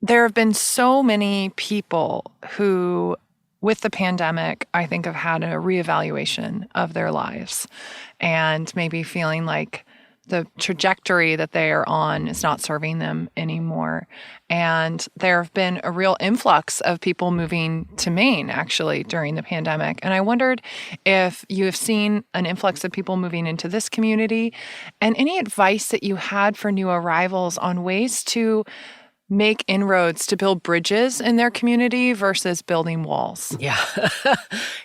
There have been so many people who, with the pandemic, I think have had a reevaluation of their lives and maybe feeling like the trajectory that they are on is not serving them anymore. And there have been a real influx of people moving to Maine, actually, during the pandemic. And I wondered if you have seen an influx of people moving into this community and any advice that you had for new arrivals on ways to make inroads to build bridges in their community versus building walls. Yeah.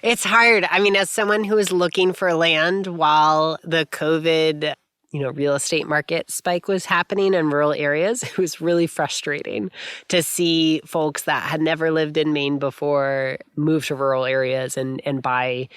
It's hard. I mean, as someone who was looking for land while the COVID, real estate market spike was happening in rural areas, it was really frustrating to see folks that had never lived in Maine before move to rural areas and buy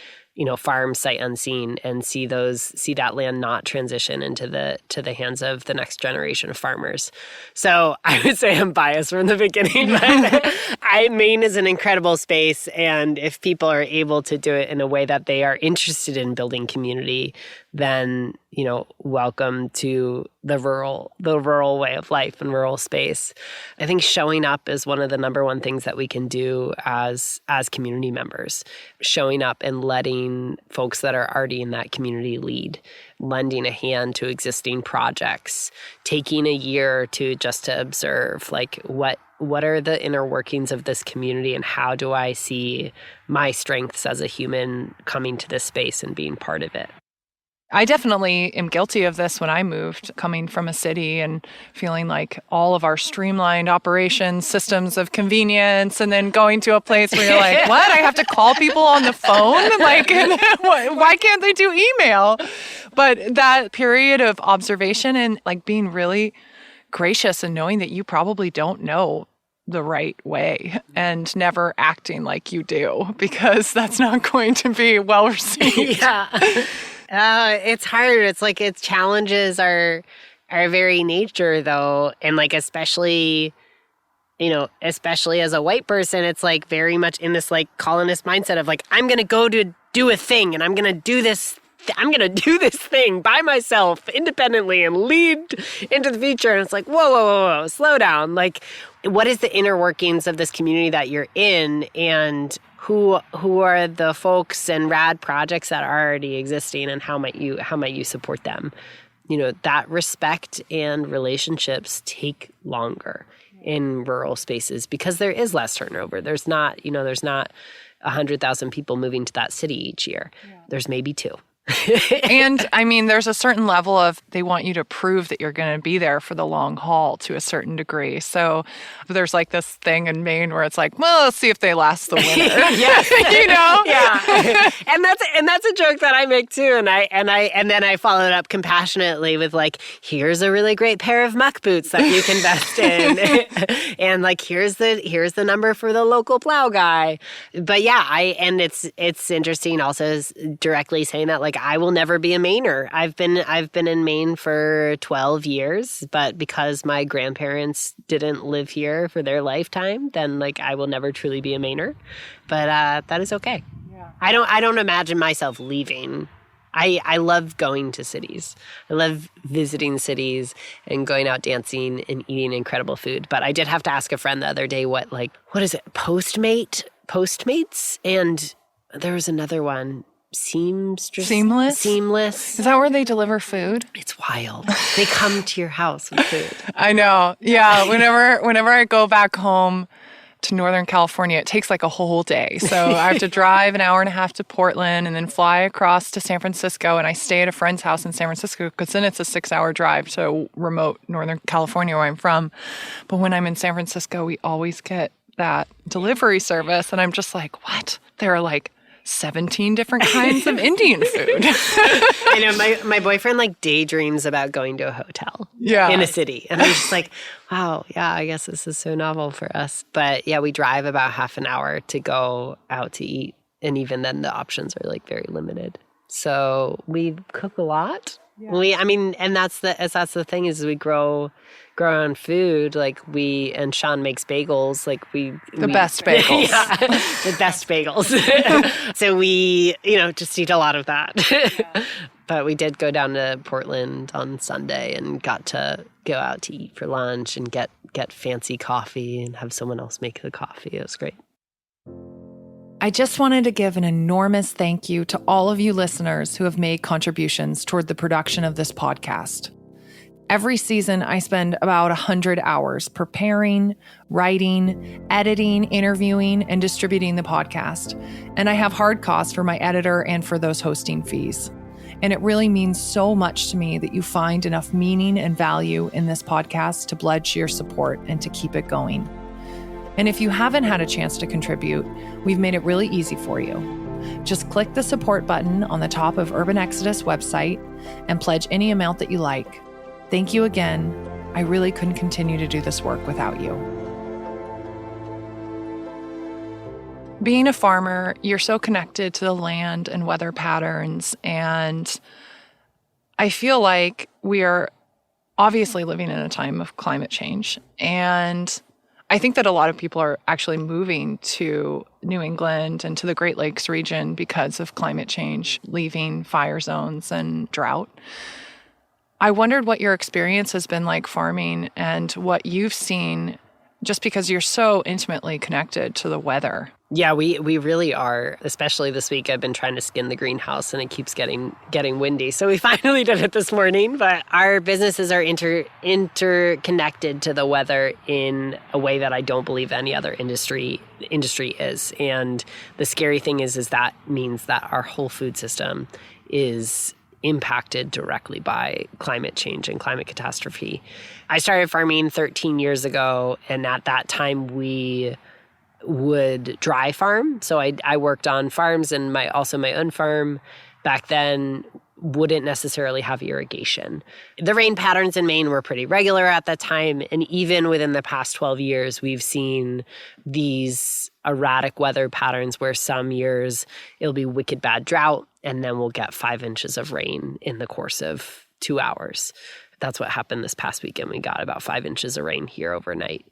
farm sight unseen and see that land not transition into the hands of the next generation of farmers. So I would say I'm biased from the beginning, but Maine is an incredible space. And if people are able to do it in a way that they are interested in building community, then, welcome to the rural way of life and rural space. I think showing up is one of the number one things that we can do as community members. Showing up and letting folks that are already in that community lead, lending a hand to existing projects, taking a year to observe, like, what are the inner workings of this community and how do I see my strengths as a human coming to this space and being part of it. I definitely am guilty of this when I moved, coming from a city and feeling like all of our streamlined operations, systems of convenience, and then going to a place where you're like, what? I have to call people on the phone? Like, why can't they do email? But that period of observation and like being really gracious and knowing that you probably don't know the right way and never acting like you do, because that's not going to be well received. Yeah. It's hard. It's like its challenges are very nature, though. And like, especially as a white person, it's like very much in this like colonist mindset of like, I'm going to go to do a thing and I'm going to do this. I'm going to do this thing by myself independently and lead into the future. And it's like, whoa, slow down. Like, what is the inner workings of this community that you're in, and who are the folks and rad projects that are already existing, and how might you support them? That respect and relationships take longer in rural spaces because there is less turnover. There's not 100,000 people moving to that city each year. Yeah. There's maybe 2. And I mean, there's a certain level of they want you to prove that you're going to be there for the long haul to a certain degree. So there's like this thing in Maine where it's like, well, let's see if they last the winter. Yes. You know? Yeah. And that's a joke that I make too. And then I followed up compassionately with like, here's a really great pair of muck boots that you can invest in. And like, here's the number for the local plow guy. But yeah, it's interesting also directly saying that like I will never be a Mainer. I've been in Maine for 12 years, but because my grandparents didn't live here for their lifetime, then like I will never truly be a Mainer. But that is okay. Yeah. I don't imagine myself leaving. I love going to cities. I love visiting cities and going out dancing and eating incredible food. But I did have to ask a friend the other day what is it? Postmates? And there was another one. Seamless? Is that where they deliver food? It's wild. They come to your house with food. I know. Yeah. Whenever I go back home to Northern California, it takes like a whole day. So I have to drive an hour and a half to Portland and then fly across to San Francisco. And I stay at a friend's house in San Francisco because then it's a 6-hour drive to remote Northern California where I'm from. But when I'm in San Francisco, we always get that delivery service. And I'm just like, what? There are like 17 different kinds of Indian food. I know my boyfriend like daydreams about going to a hotel in a city. And I'm just like, wow, yeah, I guess this is so novel for us. But yeah, we drive about half an hour to go out to eat. And even then the options are like very limited. So we cook a lot. Yeah. And that's the thing is we grow our own food. Like and Sean makes bagels. Like the best bagels. Yeah, the best bagels. So we, just eat a lot of that. Yeah. But we did go down to Portland on Sunday and got to go out to eat for lunch and get fancy coffee and have someone else make the coffee. It was great. I just wanted to give an enormous thank you to all of you listeners who have made contributions toward the production of this podcast. Every season, I spend about 100 hours preparing, writing, editing, interviewing, and distributing the podcast. And I have hard costs for my editor and for those hosting fees. And it really means so much to me that you find enough meaning and value in this podcast to pledge your support and to keep it going. And if you haven't had a chance to contribute, we've made it really easy for you. Just click the support button on the top of Urban Exodus website and pledge any amount that you like. Thank you again. I really couldn't continue to do this work without you. Being a farmer, you're so connected to the land and weather patterns, and I feel like we are obviously living in a time of climate change. And I think that a lot of people are actually moving to New England and to the Great Lakes region because of climate change, leaving fire zones and drought. I wondered what your experience has been like farming and what you've seen just because you're so intimately connected to the weather. Yeah, we really are. Especially this week, I've been trying to skin the greenhouse, and it keeps getting windy. So we finally did it this morning. But our businesses are interconnected to the weather in a way that I don't believe any other industry is. And the scary thing is that means that our whole food system is impacted directly by climate change and climate catastrophe. I started farming 13 years ago, and at that time we would dry farm. So I worked on farms, and my own farm back then wouldn't necessarily have irrigation. The rain patterns in Maine were pretty regular at that time, and even within the past 12 years, we've seen these erratic weather patterns where some years it'll be wicked bad drought, and then we'll get 5 inches of rain in the course of 2 hours. That's what happened this past weekend. We got about 5 inches of rain here overnight.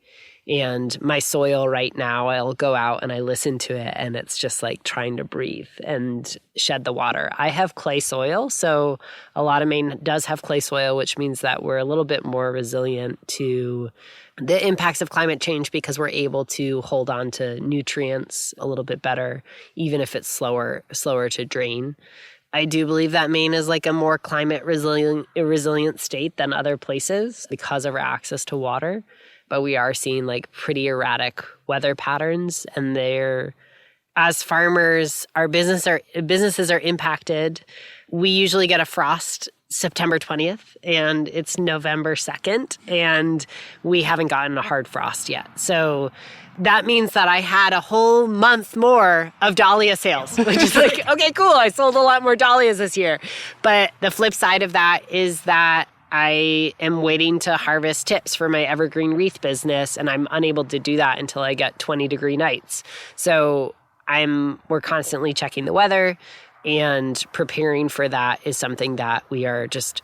And my soil right now, I'll go out and I listen to it, and it's just like trying to breathe and shed the water. I have clay soil, so a lot of Maine does have clay soil, which means that we're a little bit more resilient to the impacts of climate change because we're able to hold on to nutrients a little bit better, even if it's slower to drain. I do believe that Maine is like a more climate resilient state than other places because of our access to water. But we are seeing like pretty erratic weather patterns, and as farmers, our businesses are impacted. we usually get a frost September 20th and it's November 2nd and we haven't gotten a hard frost yet. So that means that I had a whole month more of dahlia sales, which is like, okay, cool. I sold a lot more dahlias this year. But the flip side of that is that I am waiting to harvest tips for my evergreen wreath business, and I'm unable to do that until I get 20-degree nights. So we're constantly checking the weather, and preparing for that is something that we are just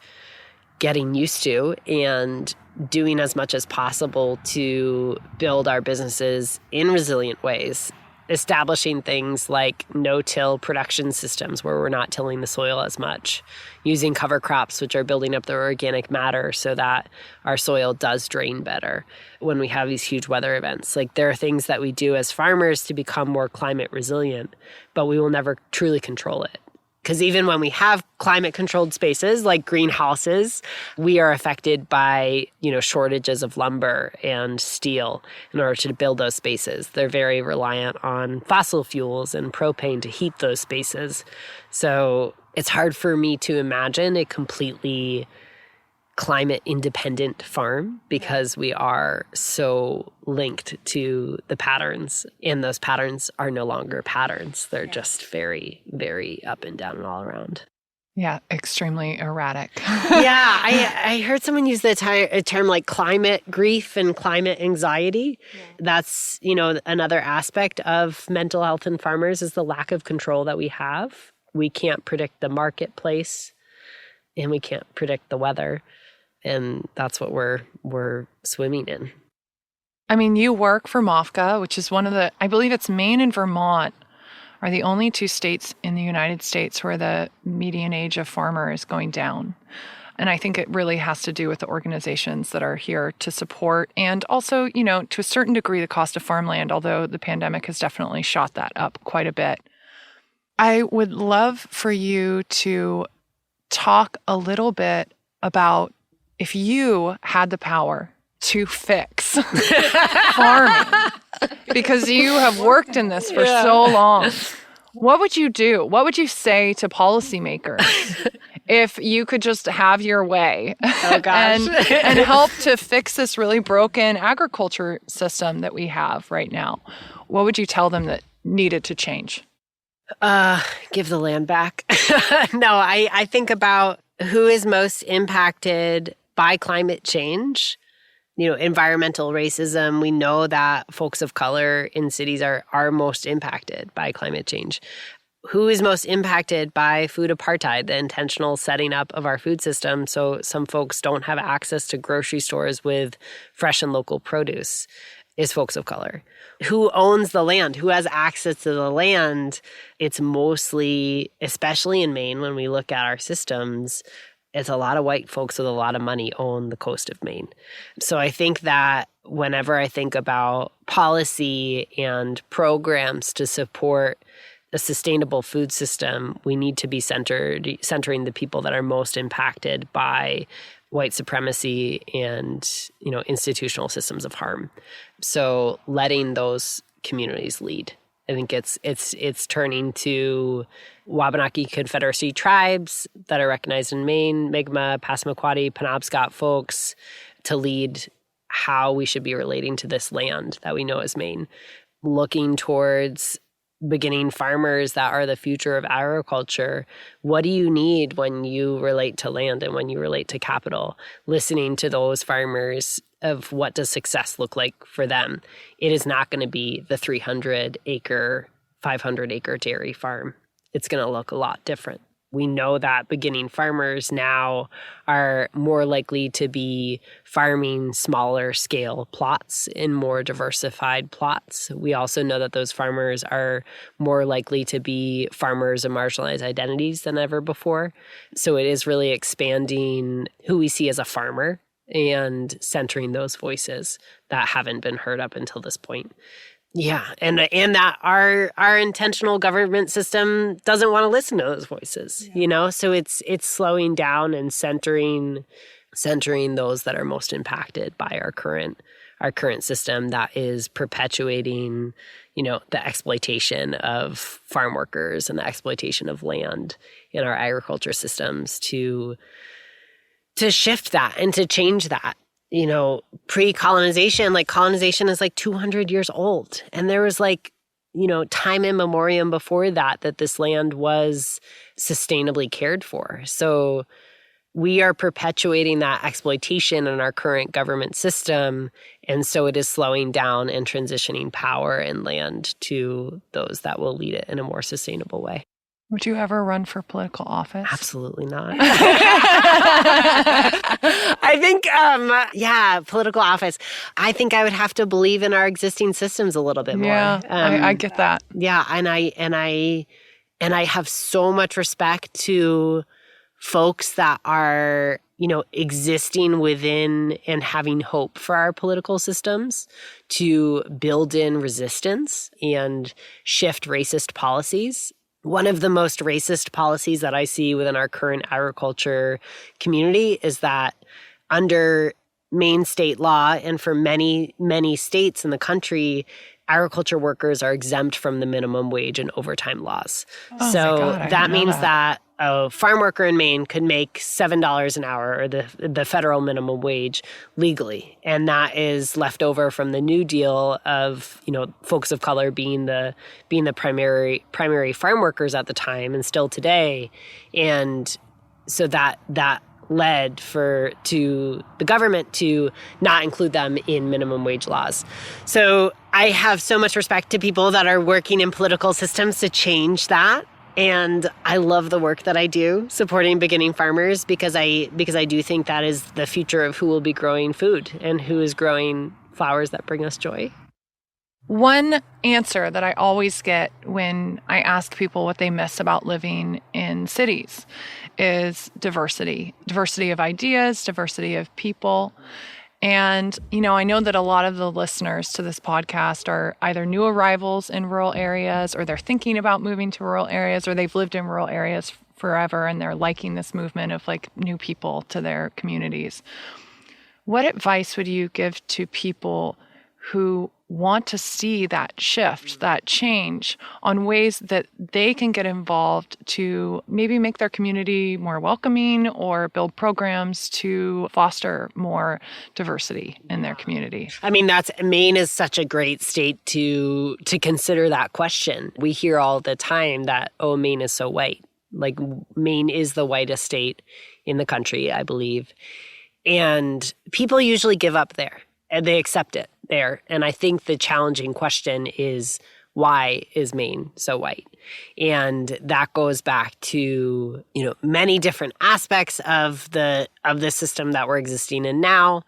getting used to and doing as much as possible to build our businesses in resilient ways, establishing things like no-till production systems where we're not tilling the soil as much, using cover crops, which are building up the organic matter so that our soil does drain better when we have these huge weather events. Like, there are things that we do as farmers to become more climate resilient, but we will never truly control it. Because even when we have climate-controlled spaces like greenhouses, we are affected by, shortages of lumber and steel in order to build those spaces. They're very reliant on fossil fuels and propane to heat those spaces. So it's hard for me to imagine a completely climate-independent farm because we are so linked to the patterns, and those patterns are no longer patterns. They're just very, very up and down and all around. Yeah, extremely erratic. Yeah, I heard someone use a term like climate grief and climate anxiety. Yeah. That's, another aspect of mental health in farmers is the lack of control that we have. We can't predict the marketplace, and we can't predict the weather. And that's what we're swimming in. I mean, you work for MOFGA, which is I believe it's Maine and Vermont are the only two states in the United States where the median age of farmer is going down. And I think it really has to do with the organizations that are here to support, and also, to a certain degree, the cost of farmland, although the pandemic has definitely shot that up quite a bit. I would love for you to talk a little bit about if you had the power to fix farming, because you have worked in this for so long, what would you do? What would you say to policymakers if you could just have your way and help to fix this really broken agriculture system that we have right now? What would you tell them that needed to change? Give the land back. No, I think about who is most impacted by climate change. Environmental racism. We know that folks of color in cities are most impacted by climate change. Who is most impacted by food apartheid, the intentional setting up of our food system so some folks don't have access to grocery stores with fresh and local produce, is folks of color. Who owns the land? Who has access to the land? It's mostly, especially in Maine, when we look at our systems, it's a lot of white folks with a lot of money own the coast of Maine. So I think that whenever I think about policy and programs to support a sustainable food system, we need to be centering the people that are most impacted by white supremacy and, institutional systems of harm. So letting those communities lead. I think it's turning to Wabanaki Confederacy tribes that are recognized in Maine, Mi'kmaq, Passamaquoddy, Penobscot folks, to lead how we should be relating to this land that we know as Maine. Looking towards beginning farmers that are the future of agriculture. What do you need when you relate to land and when you relate to capital? Listening to those farmers of what does success look like for them. It is not going to be the 300-acre, 500-acre dairy farm. It's going to look a lot different. We know that beginning farmers now are more likely to be farming smaller scale plots in more diversified plots. We also know that those farmers are more likely to be farmers of marginalized identities than ever before. So it is really expanding who we see as a farmer and centering those voices that haven't been heard up until this point. Yeah, and that our intentional government system doesn't want to listen to those voices, So it's slowing down and centering those that are most impacted by our current our current system that is perpetuating, the exploitation of farm workers and the exploitation of land in our agriculture systems to shift that and to change that. Pre-colonization, colonization is 200 years old. And there was time in memoriam before that this land was sustainably cared for. So we are perpetuating that exploitation in our current government system. And so it is slowing down and transitioning power and land to those that will lead it in a more sustainable way. Would you ever run for political office? Absolutely not. I think, political office. I think I would have to believe in our existing systems a little bit more. Yeah, I get that. Yeah, and I have so much respect to folks that are, existing within and having hope for our political systems to build in resistance and shift racist policies. One of the most racist policies that I see within our current agriculture community is that under Maine state law and for many, many states in the country, agriculture workers are exempt from the minimum wage and overtime laws. That means that a farm worker in Maine could make $7 an hour, or the federal minimum wage, legally. And that is left over from the New Deal of, folks of color being the primary farm workers at the time and still today. And so that led to the government to not include them in minimum wage laws. So I have so much respect to people that are working in political systems to change that. And I love the work that I do supporting beginning farmers because I do think that is the future of who will be growing food and who is growing flowers that bring us joy. One answer that I always get when I ask people what they miss about living in cities is diversity of ideas, diversity of people. And, I know that a lot of the listeners to this podcast are either new arrivals in rural areas, or they're thinking about moving to rural areas, or they've lived in rural areas forever and they're liking this movement of new people to their communities. What advice would you give to people who want to see that shift, that change, on ways that they can get involved to maybe make their community more welcoming or build programs to foster more diversity in their community? I mean, Maine is such a great state to consider that question. We hear all the time that, Maine is so white. Maine is the whitest state in the country, I believe. And people usually give up there and they accept it there. And I think the challenging question is, why is Maine so white? And that goes back to, many different aspects of the system that we're existing in now,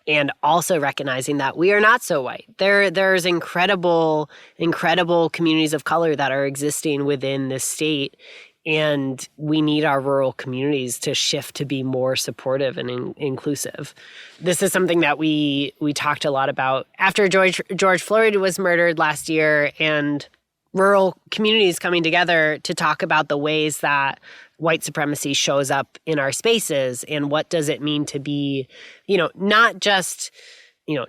and also recognizing that we are not so white. There's incredible communities of color that are existing within this state. And we need our rural communities to shift to be more supportive and inclusive. This is something that we talked a lot about after George Floyd was murdered last year, and rural communities coming together to talk about the ways that white supremacy shows up in our spaces and what does it mean to be, not just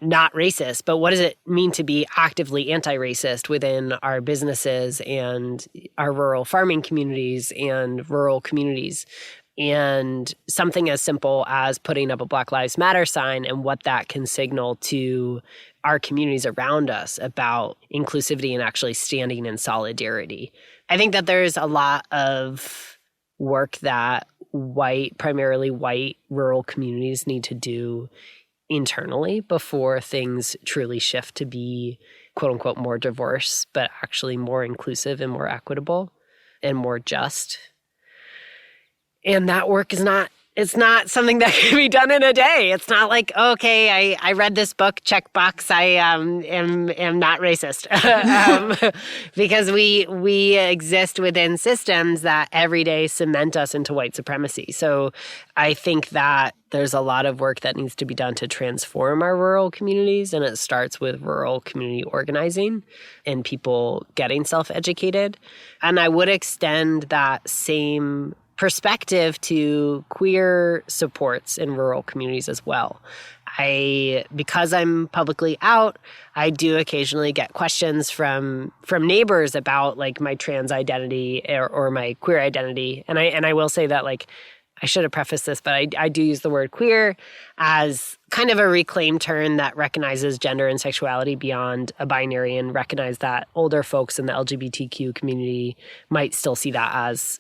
not racist, but what does it mean to be actively anti-racist within our businesses and our rural farming communities and rural communities? And something as simple as putting up a Black Lives Matter sign and what that can signal to our communities around us about inclusivity and actually standing in solidarity. I think that there's a lot of work that primarily white rural communities need to do internally before things truly shift to be, quote unquote, more diverse, but actually more inclusive and more equitable and more just. And that work it's not something that can be done in a day. It's not like, okay, I read this book, check box, I am not racist. Because we exist within systems that every day cement us into white supremacy. So I think that there's a lot of work that needs to be done to transform our rural communities, and it starts with rural community organizing and people getting self-educated. And I would extend that same perspective to queer supports in rural communities as well. Because I'm publicly out, I do occasionally get questions from neighbors about like my trans identity or my queer identity. And I will say that, like, I should have prefaced this, but I do use the word queer as kind of a reclaimed term that recognizes gender and sexuality beyond a binary, and recognize that older folks in the LGBTQ community might still see that as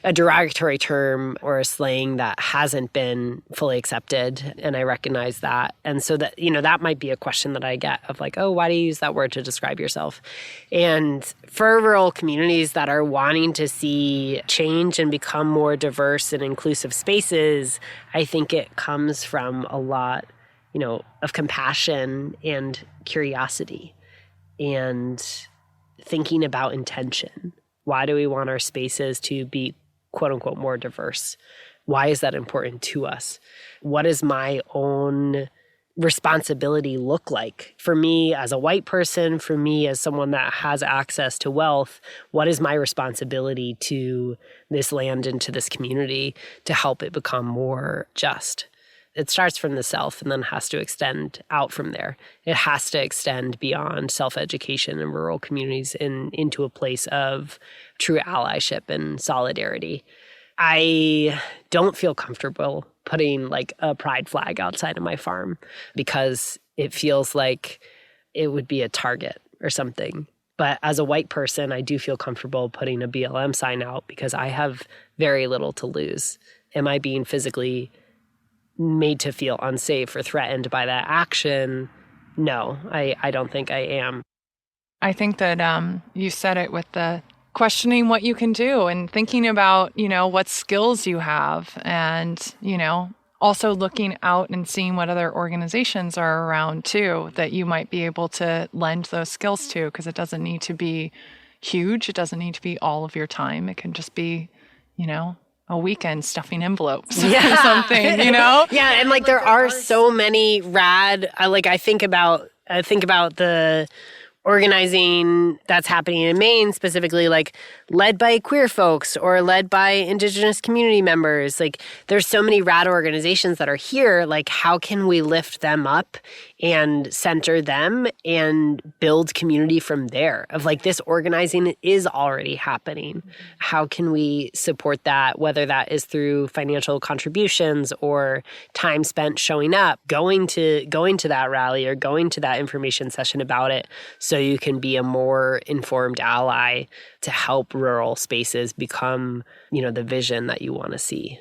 a derogatory term or a slang that hasn't been fully accepted. And I recognize that. And so that, that might be a question that I get of like, oh, why do you use that word to describe yourself? And for rural communities that are wanting to see change and become more diverse and inclusive spaces, I think it comes from a lot, of compassion and curiosity and thinking about intention. Why do we want our spaces to be, quote unquote, more diverse? Why is that important to us? What does my own responsibility look like? For me as a white person, for me as someone that has access to wealth, what is my responsibility to this land and to this community to help it become more just? It starts from the self and then has to extend out from there. It has to extend beyond self-education in rural communities into a place of true allyship and solidarity. I don't feel comfortable putting like a pride flag outside of my farm because it feels like it would be a target or something. But as a white person, I do feel comfortable putting a BLM sign out because I have very little to lose. Am I being physically made to feel unsafe or threatened by that action? No, I don't think I am. I think that you said it with the questioning what you can do and thinking about, what skills you have and, also looking out and seeing what other organizations are around too that you might be able to lend those skills to, because it doesn't need to be huge. It doesn't need to be all of your time. It can just be, a weekend stuffing envelopes or something, Yeah, and like there are so many rad, I think about the organizing that's happening in Maine, specifically like led by queer folks or led by Indigenous community members. Like there's so many rad organizations that are here. Like how can we lift them up and center them and build community from there? Of like this organizing is already happening. How can we support that, whether that is through financial contributions or time spent showing up, going to that rally or going to that information session about it, so you can be a more informed ally to help rural spaces become, the vision that you want to see.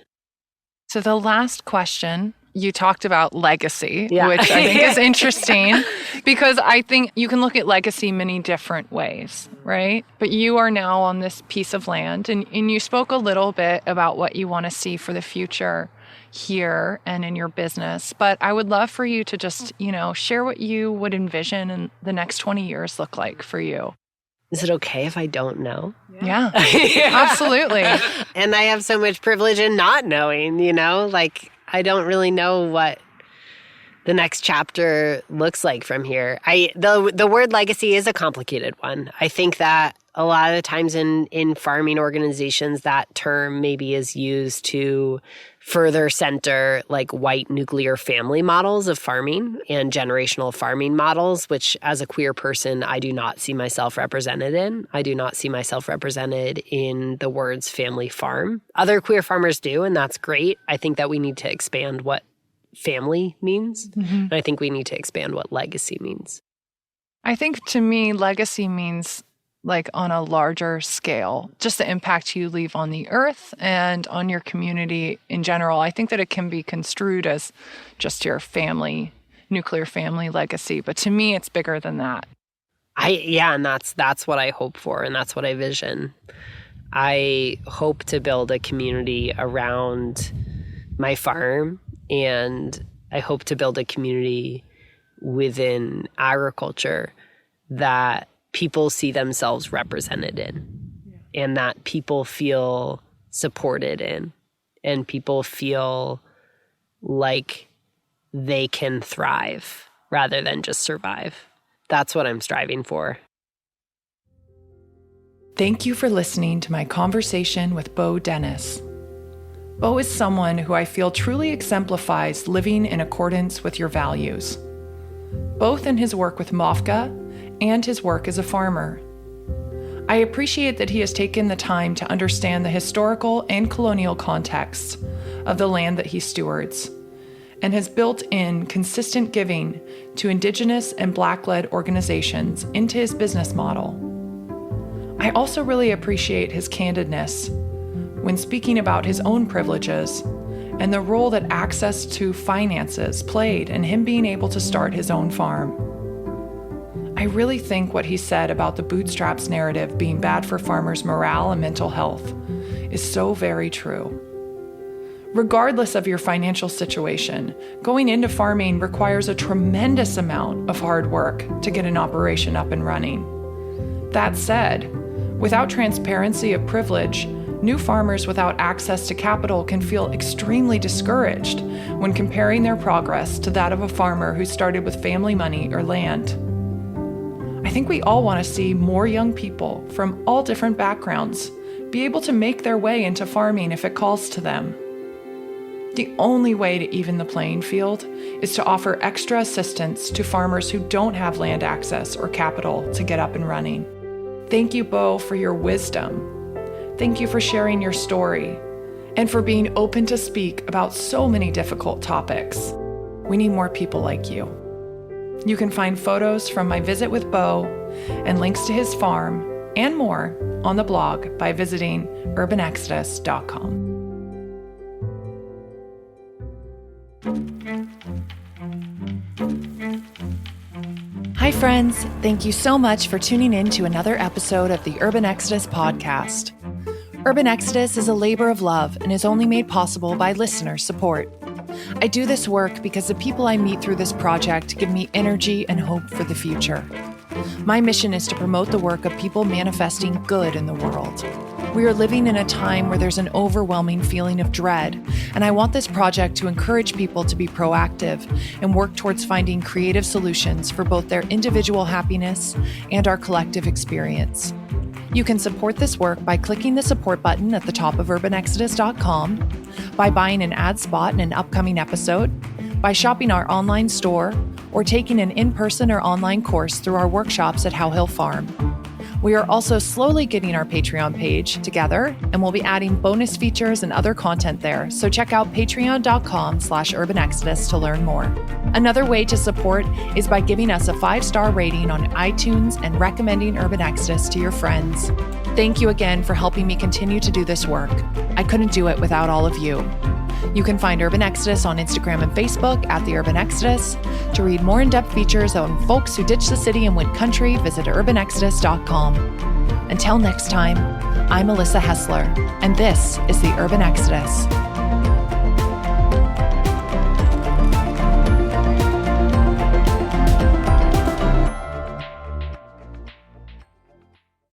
So the last question, you talked about legacy, which I think is interesting because I think you can look at legacy many different ways, right? But you are now on this piece of land and you spoke a little bit about what you want to see for the future here and in your business. But I would love for you to just, share what you would envision in the next 20 years look like for you. Is it okay if I don't know? Yeah, absolutely. And I have so much privilege in not knowing, like I don't really know what the next chapter looks like from here. The word legacy is a complicated one. I think that a lot of the times in farming organizations, that term maybe is used to further center like white nuclear family models of farming and generational farming models, which as a queer person, I do not see myself represented in. I do not see myself represented in the words family farm. Other queer farmers do, and that's great. I think that we need to expand what family means. Mm-hmm. And I think we need to expand what legacy means. I think to me, legacy means like on a larger scale, just the impact you leave on the earth and on your community in general. I think that it can be construed as just your family, nuclear family legacy. But to me, it's bigger than that. And that's what I hope for. And that's what I vision. I hope to build a community around my farm, and I hope to build a community within agriculture that people see themselves represented in, and that people feel supported in, and people feel like they can thrive rather than just survive. That's what I'm striving for. Thank you for listening to my conversation with Bo Dennis. Bo is someone who I feel truly exemplifies living in accordance with your values, both in his work with MOFGA and his work as a farmer. I appreciate that he has taken the time to understand the historical and colonial context of the land that he stewards, and has built in consistent giving to Indigenous and Black-led organizations into his business model. I also really appreciate his candidness when speaking about his own privileges and the role that access to finances played in him being able to start his own farm. I really think what he said about the bootstraps narrative being bad for farmers' morale and mental health is so very true. Regardless of your financial situation, going into farming requires a tremendous amount of hard work to get an operation up and running. That said, without transparency of privilege, new farmers without access to capital can feel extremely discouraged when comparing their progress to that of a farmer who started with family money or land. I think we all want to see more young people from all different backgrounds be able to make their way into farming if it calls to them. The only way to even the playing field is to offer extra assistance to farmers who don't have land access or capital to get up and running. Thank you, Bo, for your wisdom. Thank you for sharing your story and for being open to speak about so many difficult topics. We need more people like you. You can find photos from my visit with Bo and links to his farm and more on the blog by visiting urbanexodus.com. Hi friends, thank you so much for tuning in to another episode of the Urban Exodus podcast. Urban Exodus is a labor of love and is only made possible by listener support. I do this work because the people I meet through this project give me energy and hope for the future. My mission is to promote the work of people manifesting good in the world. We are living in a time where there's an overwhelming feeling of dread, and I want this project to encourage people to be proactive and work towards finding creative solutions for both their individual happiness and our collective experience. You can support this work by clicking the support button at the top of urbanexodus.com, by buying an ad spot in an upcoming episode, by shopping our online store, or taking an in-person or online course through our workshops at How Hill Farm. We are also slowly getting our Patreon page together, and we'll be adding bonus features and other content there, so check out patreon.com/urbanexodus to learn more. Another way to support is by giving us a 5-star rating on iTunes and recommending Urban Exodus to your friends. Thank you again for helping me continue to do this work. I couldn't do it without all of you. You can find Urban Exodus on Instagram and Facebook at The Urban Exodus. To read more in-depth features on folks who ditched the city and went country, visit urbanexodus.com. Until next time, I'm Alyssa Hessler, and this is The Urban Exodus.